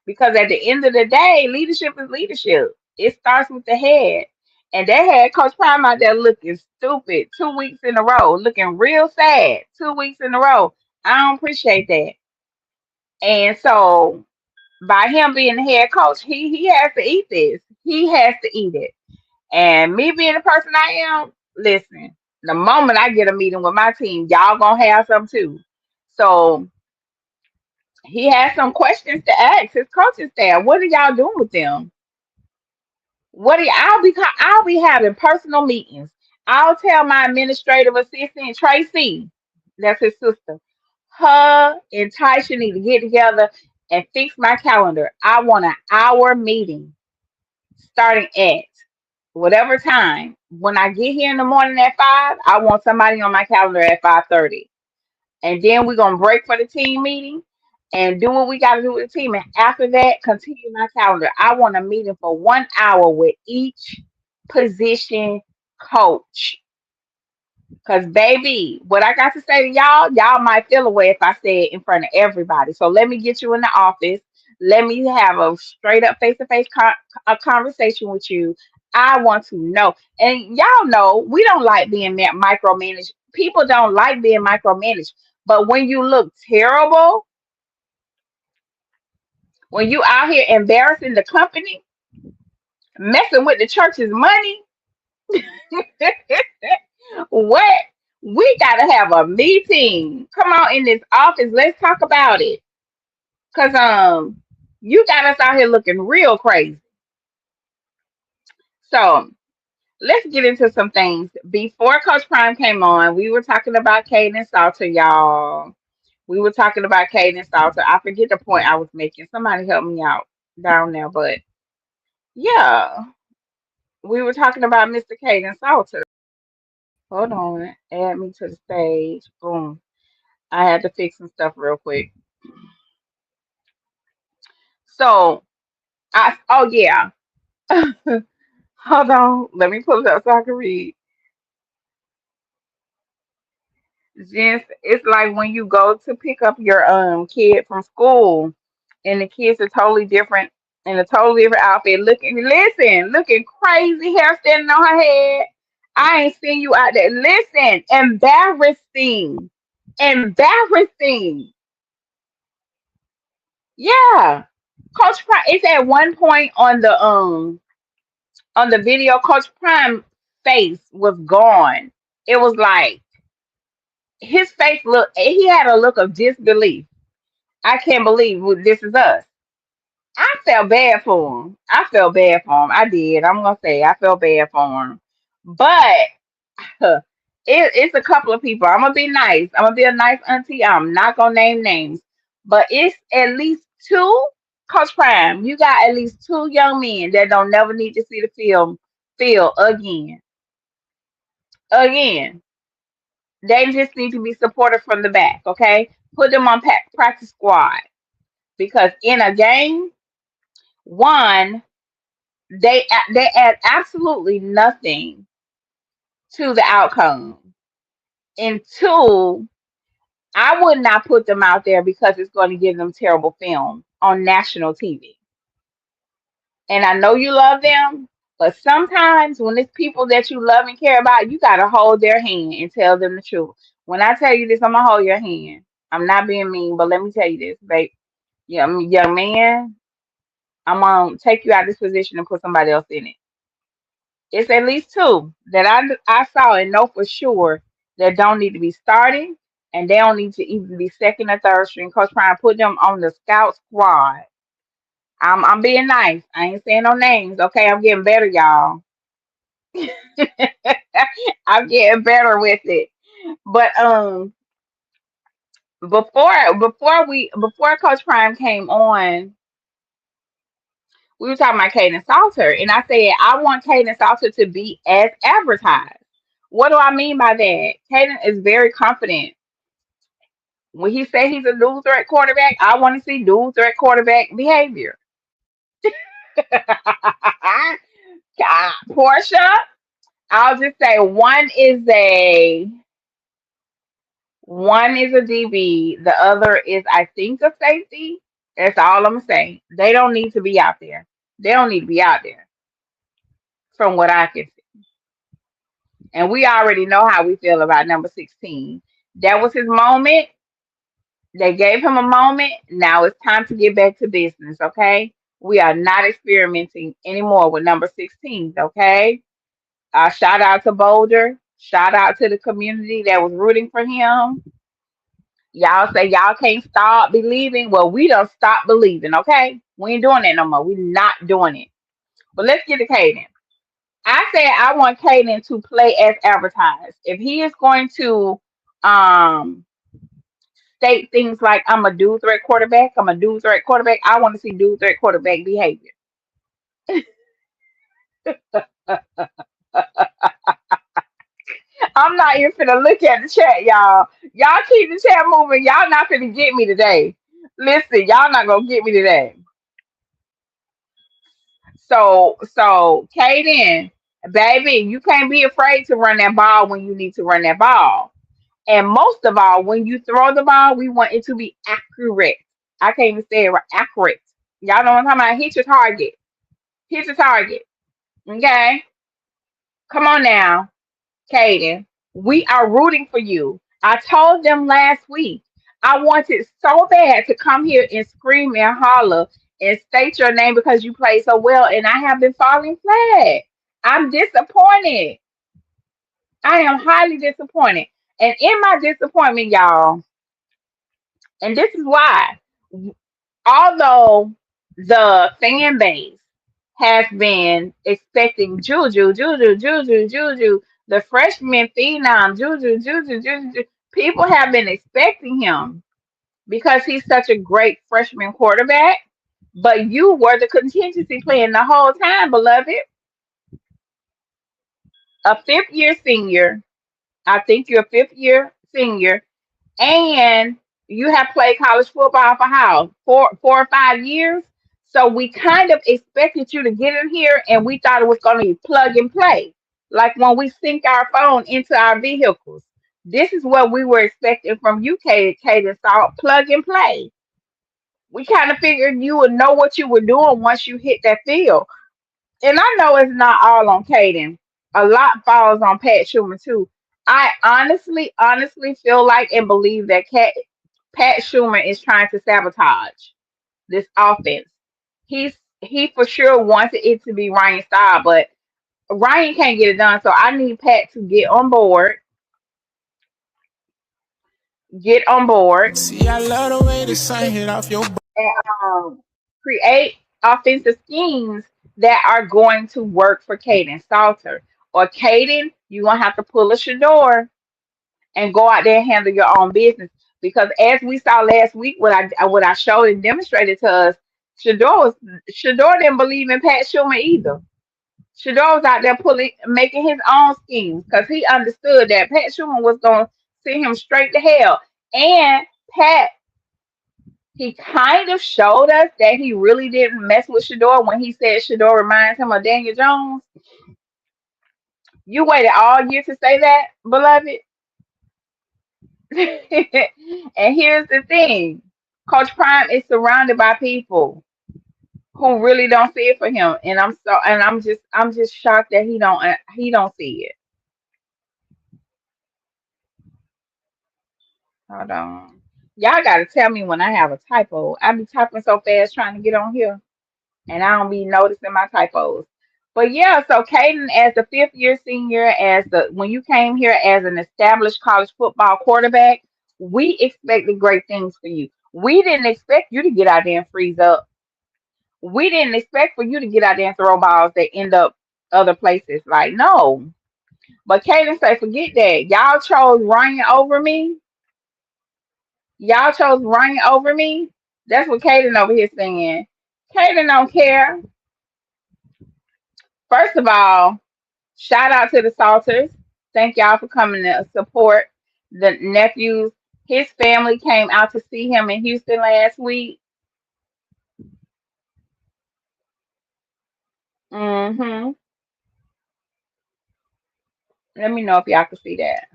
because at the end of the day, leadership is leadership. It starts with the head. And they had Coach Prime out there looking stupid 2 weeks in a row, looking real sad 2 weeks in a row. I don't appreciate that. And so by him being the head coach, he has to eat this. He has to eat it. And me being the person I am, listen, the moment I get a meeting with my team, y'all gonna have some too. So he has some questions to ask his coaching staff. What are y'all doing with them? I'll be having personal meetings. I'll tell my administrative assistant Tracy, that's his sister. Her and Taisha need to get together and fix my calendar. I want an hour meeting starting at whatever time. When I get here in the morning at 5, I want somebody on my calendar at 5:30. And then we're gonna break for the team meeting and do what we gotta do with the team. And after that, continue my calendar. I want a meeting for 1 hour with each position coach. Cause baby, what I got to say to y'all might feel away if I say it in front of everybody. So let me get you in the office. Let me have a straight up face to face a conversation with you. I want to know. And y'all know we don't like being micromanaged. People don't like being micromanaged. But when you look terrible, when you out here embarrassing the company, messing with the church's money, what? We gotta have a meeting. Come on in this office. Let's talk about it. Cause you got us out here looking real crazy. So let's get into some things. Before Coach Prime came on, we were talking about Caden Salter, y'all. We were talking about Caden Salter. I forget the point I was making. Somebody help me out down there. But yeah, we were talking about Mr. Caden Salter. Hold on. Add me to the stage. Boom. I had to fix some stuff real quick. So oh yeah. Hold on. Let me pull it up so I can read. Just it's like when you go to pick up your kid from school and the kids are totally different in a totally different outfit, looking crazy, hair standing on her head. I ain't seen you out there. Listen, embarrassing. Embarrassing. Yeah. Coach Prime, it's at one point on the video, Coach Prime face was gone. It was like his face he had a look of disbelief. I can't believe this is us. I felt bad for him. I felt bad for him. I did. I'm gonna say I felt bad for him. But it's a couple of people. I'm gonna be nice. I'm gonna be a nice auntie. I'm not gonna name names. But it's at least two. Coach Prime, you got at least two young men that don't never need to see the field again. Again. They just need to be supported from the back, okay? Put them on practice squad. Because in a game, one, they add absolutely nothing to the outcome. And two, I would not put them out there because it's going to give them terrible film on national TV. And I know you love them, but sometimes when it's people that you love and care about, you gotta hold their hand and tell them the truth. When I tell you this, I'm gonna hold your hand. I'm not being mean, but let me tell you this, babe. Young man, I'm gonna take you out of this position and put somebody else in it. It's at least two that I saw and know for sure that don't need to be starting, and they don't need to even be second or third string. Coach trying to put them on the scout squad. I'm being nice. I ain't saying no names. Okay, I'm getting better, y'all. I'm getting better with it. But before Coach Prime came on, We were talking about Caden Salter, and I said I want Caden Salter to be as advertised. What do I mean by that? Caden is very confident. When he said he's a dual threat quarterback, I want to see dual threat quarterback behavior. Portia, I'll just say one is a DB, the other is I think a safety. That's all I'm saying. They don't need to be out there. They don't need to be out there, from what I can see. And we already know how we feel about number 16. That was his moment. They gave him a moment. Now it's time to get back to business, okay? We are not experimenting anymore with number 16, okay? Shout out to Boulder. Shout out to the community that was rooting for him. Y'all say y'all can't stop believing. Well, we don't stop believing, okay? We ain't doing that no more. We're not doing it. But let's get to Caden. I said I want Caden to play as advertised. If he is going to um state things like I'm a dual threat quarterback, I'm a dual threat quarterback, I want to see dual threat quarterback behavior. I'm not even finna look at the chat, y'all. Y'all keep the chat moving. Y'all not finna get me today. Listen, y'all not gonna get me today. So Kaden, baby, you can't be afraid to run that ball when you need to run that ball. And most of all, when you throw the ball, we want it to be accurate. I can't even say it right. Accurate. Y'all know what I'm talking about? Hit your target. Hit your target. Okay? Come on now, Kaden. We are rooting for you. I told them last week I wanted so bad to come here and scream and holler and state your name because you played so well, and I have been falling flat. I'm disappointed. I am highly disappointed. And in my disappointment, y'all, and this is why, although the fan base has been expecting Juju, the freshman phenom, Juju, people have been expecting him because he's such a great freshman quarterback. But you were the contingency plan the whole time, beloved. A fifth year senior. I think you're a fifth year senior, and you have played college football for how 4 or 5 years. So we kind of expected you to get in here, and we thought it was going to be plug and play, like when we sync our phone into our vehicles. This is what we were expecting from you, Kaden Salt, plug and play. We kind of figured you would know what you were doing once you hit that field. And I know it's not all on Caden. A lot falls on Pat Schumer too. I honestly feel like and believe that Pat Schumer is trying to sabotage this offense. He for sure wants it to be Ryan's style, but Ryan can't get it done. So I need Pat to get on board, See, I love the way the sun hit off your and create offensive schemes that are going to work for Caden Salter. Or Caden, you're gonna have to pull a Shador and go out there and handle your own business. Because as we saw last week, what I showed and demonstrated to us, Shador didn't believe in Pat Schumer either. Shador was out there making his own schemes because he understood that Pat Schumer was gonna send him straight to hell. And Pat, he kind of showed us that he really didn't mess with Shador when he said Shador reminds him of Daniel Jones. You waited all year to say that, beloved. And here's the thing. Coach Prime is surrounded by people who really don't see it for him. And I'm just shocked that he don't see it. Hold on. Y'all gotta tell me when I have a typo. I be typing so fast trying to get on here, and I don't be noticing my typos. But yeah, so Caden, as the fifth year senior, when you came here as an established college football quarterback, we expected great things for you. We didn't expect you to get out there and freeze up. We didn't expect for you to get out there and throw balls that end up other places. Like, no. But Caden say, forget that. Y'all chose Ryan over me. Y'all chose Ryan over me. That's what Caden over here saying. Caden don't care. First of all, shout out to the Salters. Thank y'all for coming to support the nephews. His family came out to see him in Houston last week. Mm-hmm. Let me know if y'all can see that.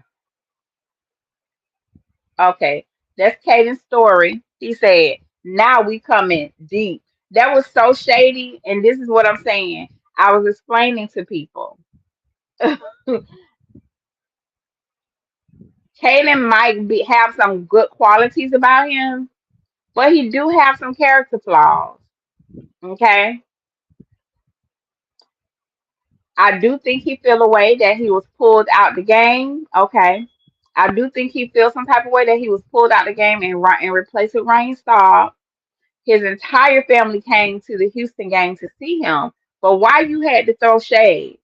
Okay. That's Caden's story. He said, now we coming deep. That was so shady. And this is what I'm saying. I was explaining to people. Caden might have some good qualities about him, but he do have some character flaws. Okay. I do think he feel a way that he was pulled out the game. Okay. I do think he feels some type of way that he was pulled out the game and replaced with Ryan Staub. His entire family came to the Houston game to see him. But why you had to throw shade?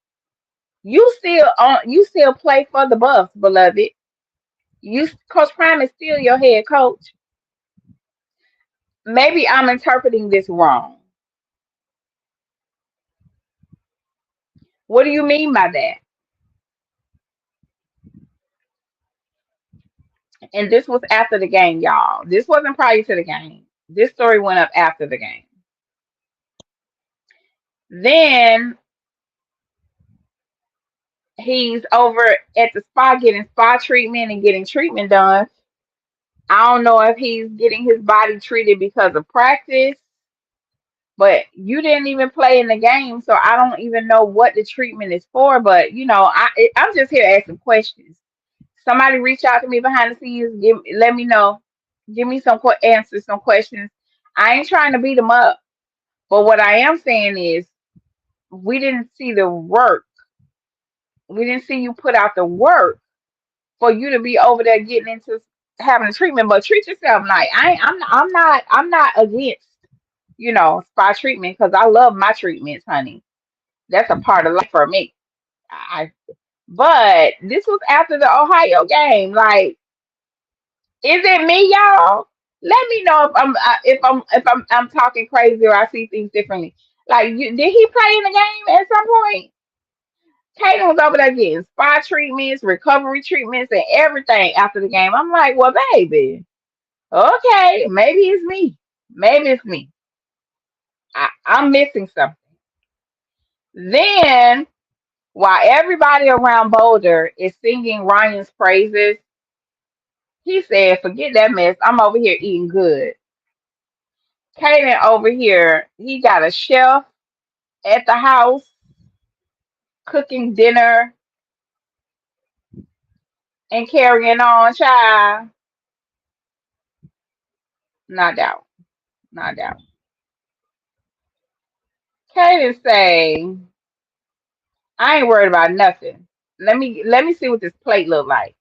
You still play for the Buffs, beloved. Coach Prime is still your head coach. Maybe I'm interpreting this wrong. What do you mean by that? And this was after the game, y'all. This wasn't prior to the game. This story went up after the game. Then he's over at the spa getting spa treatment and getting treatment done. I don't know if he's getting his body treated because of practice, but you didn't even play in the game, so I don't even know what the treatment is for. But I'm just here asking questions. Somebody reach out to me behind the scenes. Let me know. Give me some answers, some questions. I ain't trying to beat them up, but what I am saying is we didn't see the work. We didn't see you put out the work for you to be over there getting into having a treatment. But treat yourself. Like I'm not against spa treatment because I love my treatments, honey. That's a part of life for me. I but this was after the Ohio game. Like, is it me, y'all? Let me know if I'm talking crazy or I see things differently. Like, did he play in the game at some point? Kaden was over there getting spa treatments, recovery treatments, and everything after the game. I'm like, well, baby, okay, maybe it's me. Maybe it's me. I'm missing something. Then, while everybody around Boulder is singing Ryan's praises, he said, forget that mess. I'm over here eating good. Kaden over here, he got a chef at the house cooking dinner and carrying on, child. Not doubt. Not doubt. Kaden say, I ain't worried about nothing. Let me see what this plate look like.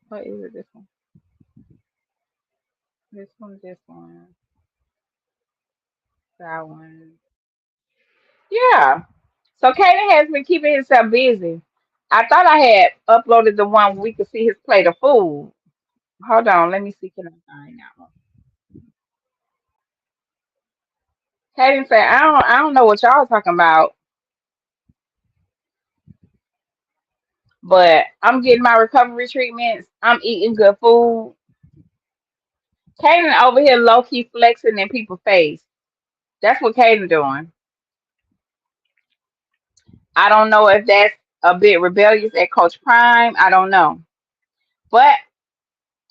What is it? This one? This one? This one? That one? Yeah. So Kaden has been keeping himself busy. I thought I had uploaded the one where we could see his plate of food. Hold on, let me see. Can I find that one? Kaden said, I don't know what y'all talking about, but I'm getting my recovery treatments. I'm eating good food. Kaden over here low key flexing in people's face. That's what Kaden doing. I don't know if that's a bit rebellious at Coach Prime. I don't know. But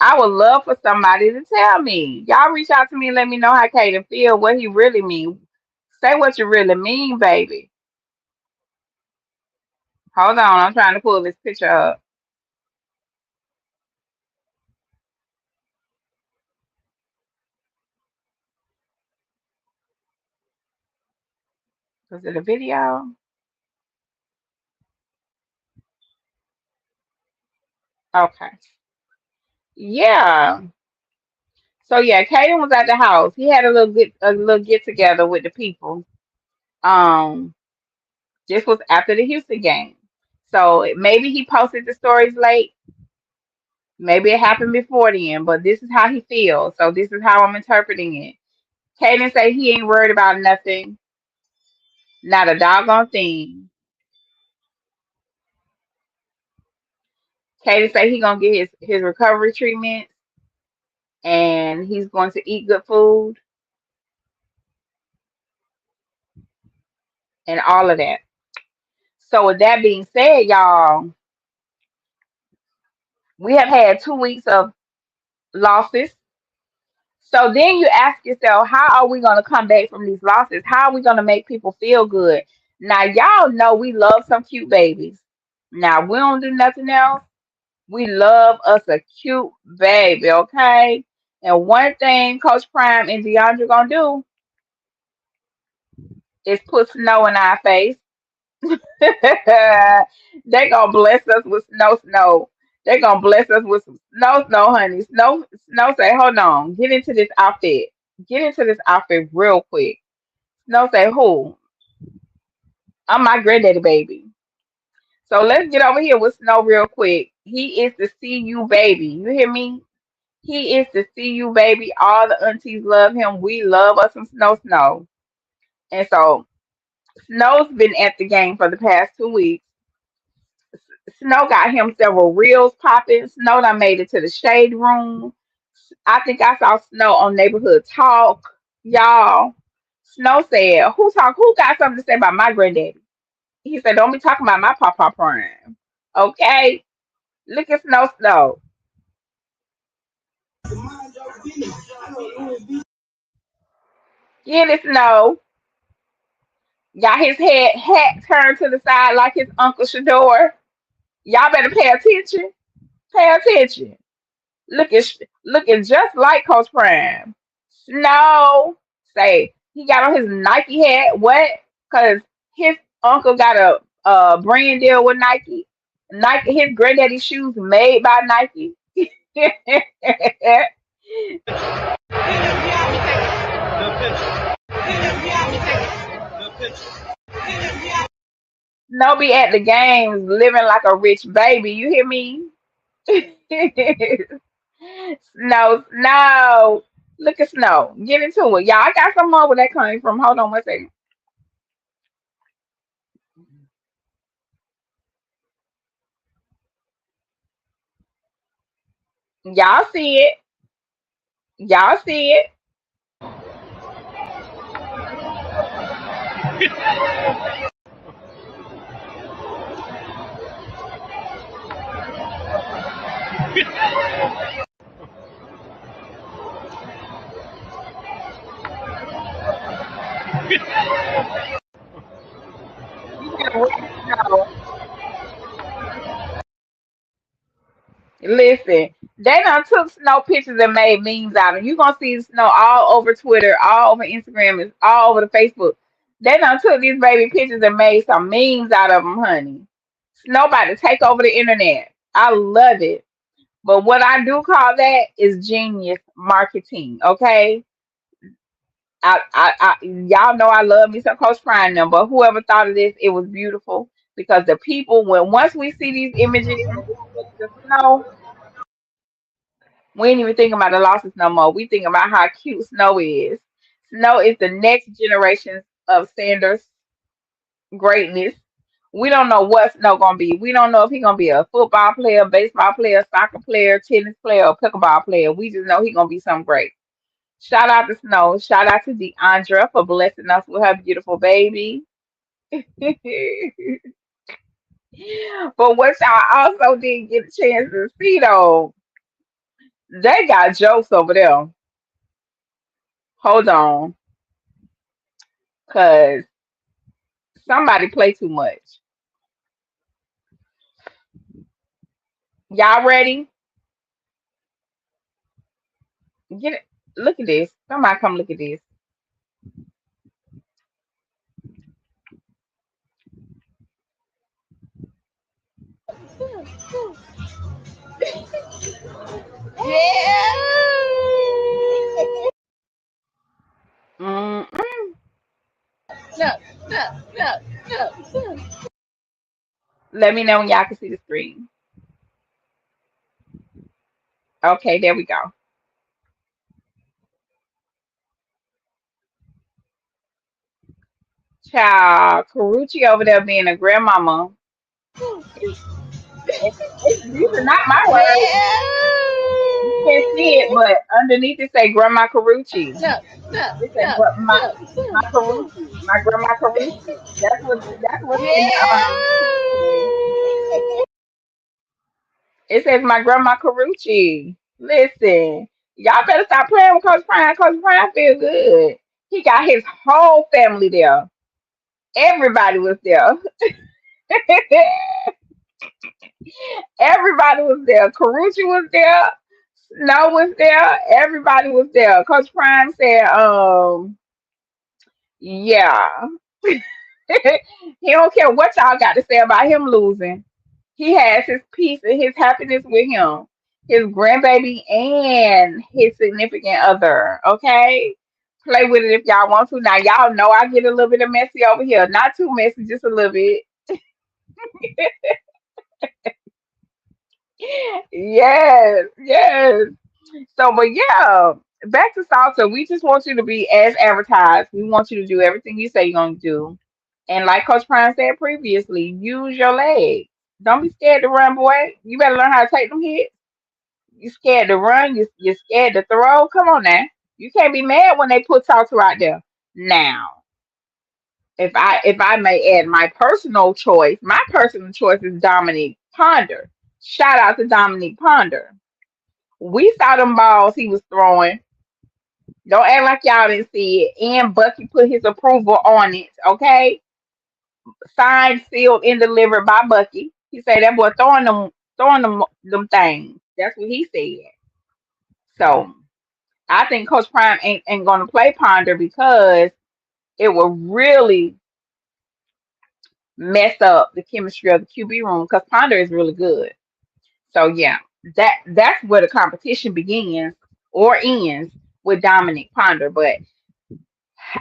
I would love for somebody to tell me. Y'all reach out to me and let me know how Kaden feel, what he really mean. Say what you really mean, baby. Hold on, I'm trying to pull this picture up. Was it a video? Okay. Yeah. So yeah, Kaden was at the house. He had a little get together with the people. Um, this was after the Houston game. So maybe he posted the stories late. Maybe it happened before then, but this is how he feels. So this is how I'm interpreting it. Kaden say he ain't worried about nothing, not a doggone thing. Kaden say he gonna get his recovery treatment and he's going to eat good food and all of that. So with that being said, y'all, we have had 2 weeks of losses. So then you ask yourself, how are we going to come back from these losses? How are we going to make people feel good? Now, y'all know we love some cute babies. Now, we don't do nothing else. We love us a cute baby, okay? And one thing Coach Prime and DeAndre going to do is put snow in our face. They gonna bless us with snow. They gonna bless us with some snow, honey. Snow say, hold on, get into this outfit. Get into this outfit real quick. Snow say, who? I'm my granddaddy baby. So let's get over here with Snow real quick. He is the CU baby. You hear me? He is the CU baby. All the aunties love him. We love us some Snow. And so Snow's been at the game for the past 2 weeks. Snow got him several reels popping. Snow done made it to the shade room. I think I saw Snow on Neighborhood Talk. Y'all, Snow said, who got something to say about my granddaddy? He said, don't be talking about my Papa Prime. Okay? Look at Snow. Get it, Snow. Got his hat turned to the side like his Uncle Shador. Y'all better pay attention. Pay attention. Looking just like Coach Prime. Snow say he got on his Nike hat. What? Because his uncle got a brand deal with Nike. Nike, his granddaddy shoes made by Nike. Snow be at the games living like a rich baby. You hear me? Snow. Look at Snow. Get into it. Y'all, I got some more where that coming from. Hold on one second. Y'all see it. Y'all see it. You better wait, Snow. Listen, they done took Snow pictures and made memes out of 'em. You gonna see Snow all over Twitter, all over Instagram, and all over the Facebook. They done took these baby pictures and made some memes out of them, honey. Snow about to take over the internet. I love it. But what I do call that is genius marketing. Okay, y'all know I love me some Coach Prime number. Whoever thought of this, it was beautiful because the people once we see these images and these pictures of Snow. We ain't even thinking about the losses no more. We think about how cute Snow is. Snow is the next generation of Sanders greatness. We don't know what Snow gonna be. We don't know if he gonna be a football player, baseball player, soccer player, tennis player, or pickleball player. We just know he gonna be something great. Shout out to Snow. Shout out to Deandra for blessing us with her beautiful baby. But what y'all also didn't get a chance to see though, they got jokes over there. Hold on, cause somebody play too much. Y'all ready? Get it. Look at this. Somebody come look at this. Mm-mm. Let me know when y'all can see the screen. Okay, there we go. Child, Karuchi over there being a grandmama. These are not my words. You can't see it, but underneath it say Grandma Karuchi. It said my Karuchi, my grandma Karuchi. That's what's in the caption. It says my grandma Karuchi. Listen, y'all better stop playing with Coach Prime. Coach Prime feel good. He got his whole family there. Everybody was there. Everybody was there. Karuchi was there. Snow was there. Everybody was there. Coach Prime said, yeah. He don't care what y'all got to say about him losing. He has his peace and his happiness with him, his grandbaby and his significant other. Okay, play with it if y'all want to. Now y'all know I get a little bit of messy over here. Not too messy, just a little bit. Yes, yes. So, but yeah, back to salsa. We just want you to be as advertised. We want you to do everything you say you're gonna do. And like Coach Prime said previously, use your legs. Don't be scared to run, boy. You better learn how to take them hits. You scared to run, you're scared to throw. Come on now. You can't be mad when they put salsa out there. Now, if I may add my personal choice is Dominique Ponder. Shout out to Dominique Ponder. We saw them balls he was throwing. Don't act like y'all didn't see it. And Bucky put his approval on it. Okay, signed, sealed, and delivered by Bucky. He said that boy throwing them things. That's what he said. So I think Coach Prime ain't gonna play Ponder because it will really mess up the chemistry of the QB room because Ponder is really good. So yeah, that's where the competition begins or ends with Dominic Ponder. But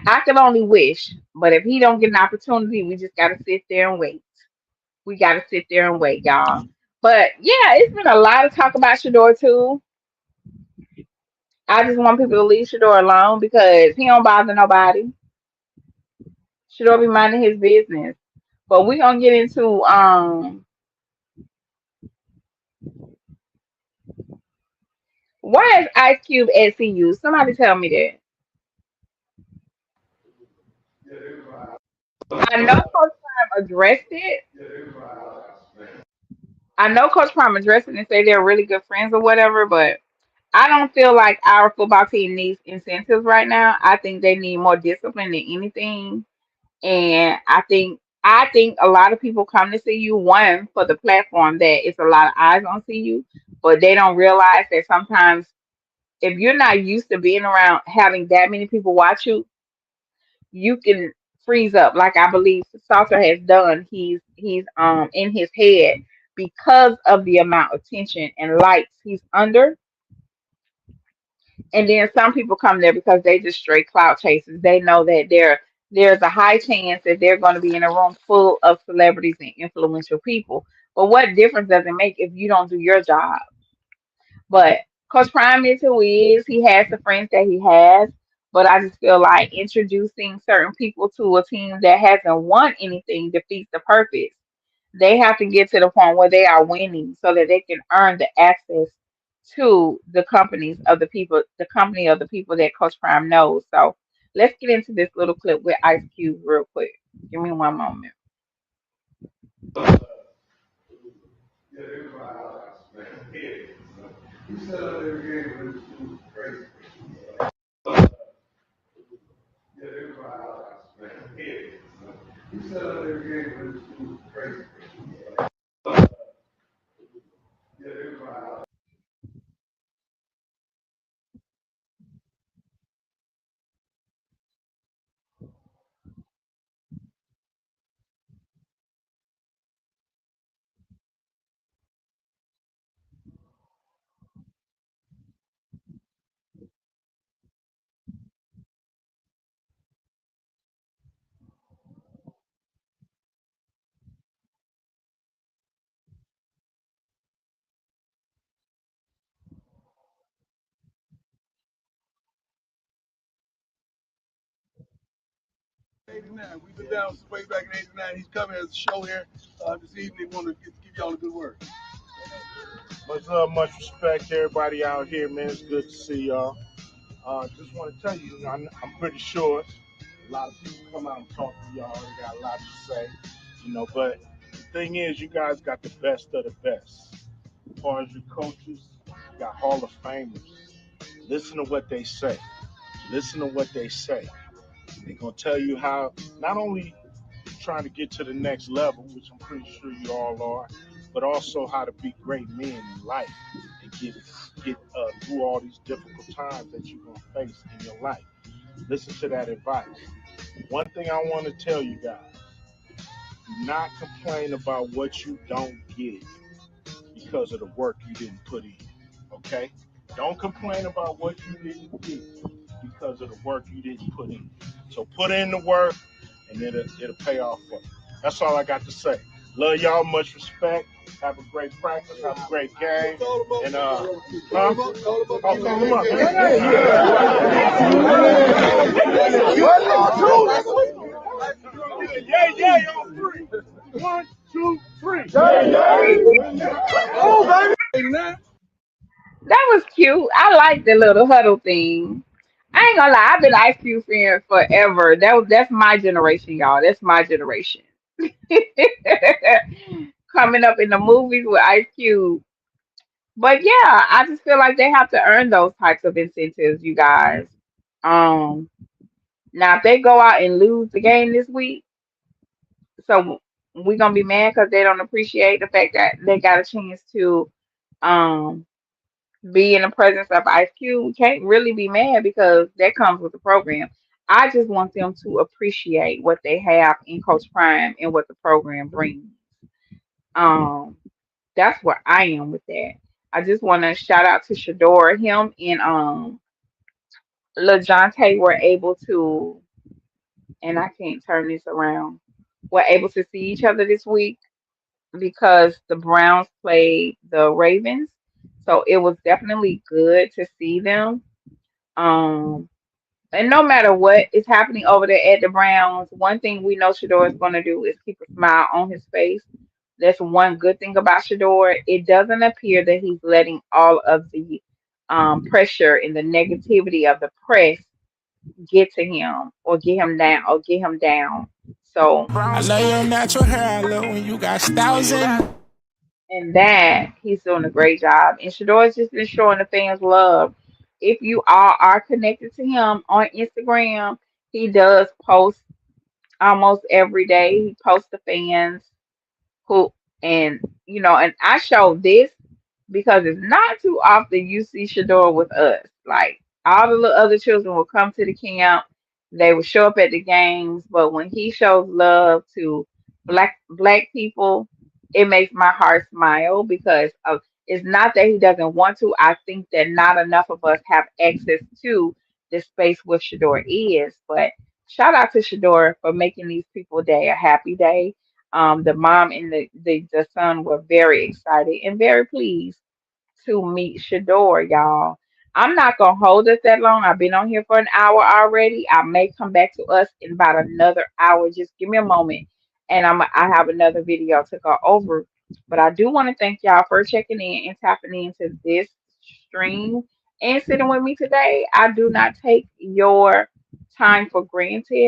I can only wish. But if he don't get an opportunity, we just gotta sit there and wait. We gotta sit there and wait, y'all. But yeah, it's been a lot of talk about Shador too. I just want people to leave Shador alone because he don't bother nobody. Shador be minding his business. But we gonna get into why is Ice Cube at CU? Somebody tell me that. I know Coach Prime addressed it. I know Coach Prime addressed it and say they're really good friends or whatever, but I don't feel like our football team needs incentives right now. I think they need more discipline than anything. And I think a lot of people come to see you one for the platform that it's a lot of eyes on CU, but they don't realize that sometimes if you're not used to being around having that many people watch you, you can freeze up like I believe Salter has done. He's in his head because of the amount of tension and lights he's under. And then some people come there because they just straight clout chasers. They know that there's a high chance that they're going to be in a room full of celebrities and influential people. But what difference does it make if you don't do your job? But Coach Prime is who he is. He has the friends that he has. But I just feel like introducing certain people to a team that hasn't won anything defeats the purpose. They have to get to the point where they are winning so that they can earn the access to the company of the people that Coach Prime knows. So let's get into this little clip with Ice Cube real quick. Give me one moment. '89. We've been down since way back in '89. He's coming as a show here this evening. Want to give y'all a good word. Much love, much respect to everybody out here, man. It's good to see y'all. Just want to tell you, I'm pretty sure a lot of people come out and talk to y'all. They got a lot to say, but the thing is, you guys got the best of the best. As far as your coaches, you got Hall of Famers. Listen to what they say. Listen to what they say. They're going to tell you how not only trying to get to the next level, which I'm pretty sure you all are, but also how to be great men in life and get through all these difficult times that you're gonna face in your life. Listen to that advice. One thing I want to tell you guys: do not complain about what you don't get because of the work you didn't put in. Okay? Don't complain about what you didn't get because of the work you didn't put in. So put in the work and it'll pay off for you. That's all I got to say. Love y'all, much respect. Have a great practice, have a great game. And I'll call them up. Yeah, yeah, on three. 1, 2, 3. Oh, baby. That was cute. I like the little huddle thing. I ain't gonna lie, I've been Ice Cube fan forever. That's my generation, y'all. That's my generation. Coming up in the movies with Ice Cube. But yeah, I just feel like they have to earn those types of incentives, you guys. Um, Now if they go out and lose the game this week, so we're gonna be mad because they don't appreciate the fact that they got a chance to um be in the presence of Ice Cube. We can't really be mad because that comes with the program. I just want them to appreciate what they have in Coach Prime and what the program brings. Um, that's where I am with that. I just want to shout out to Shador. Him and LaJohntay were able to, and I can't turn this around. Were able to see each other this week because the Browns played the Ravens. So it was definitely good to see them. Um, and no matter what is happening over there at the Browns, one thing we know Shador is going to do is keep a smile on his face. That's one good thing about Shador. It doesn't appear that he's letting all of the pressure and the negativity of the press get to him or get him down or get him down. So I love your natural hair. I love when you got styles in. and that he's doing a great job. And Shador's just been showing the fans love. If you all are connected to him on Instagram, he does post almost every day. He posts the fans who and and I show this because it's not too often you see Shador with us. Like all the little other children will come to the camp, they will show up at the games, but when he shows love to black people, it makes my heart smile because of it's not that he doesn't want to. I think that not enough of us have access to the space where Shador is. But shout out to Shador for making these people day a happy day. The mom and the son were very excited and very pleased to meet Shador, y'all. I'm not gonna hold us that long. I've been on here for an hour already. I may come back to us in about another hour. Just give me a moment, and I have another video to go over. But I do want to thank y'all for checking in and tapping into this stream and sitting with me today. I do not take your time for granted.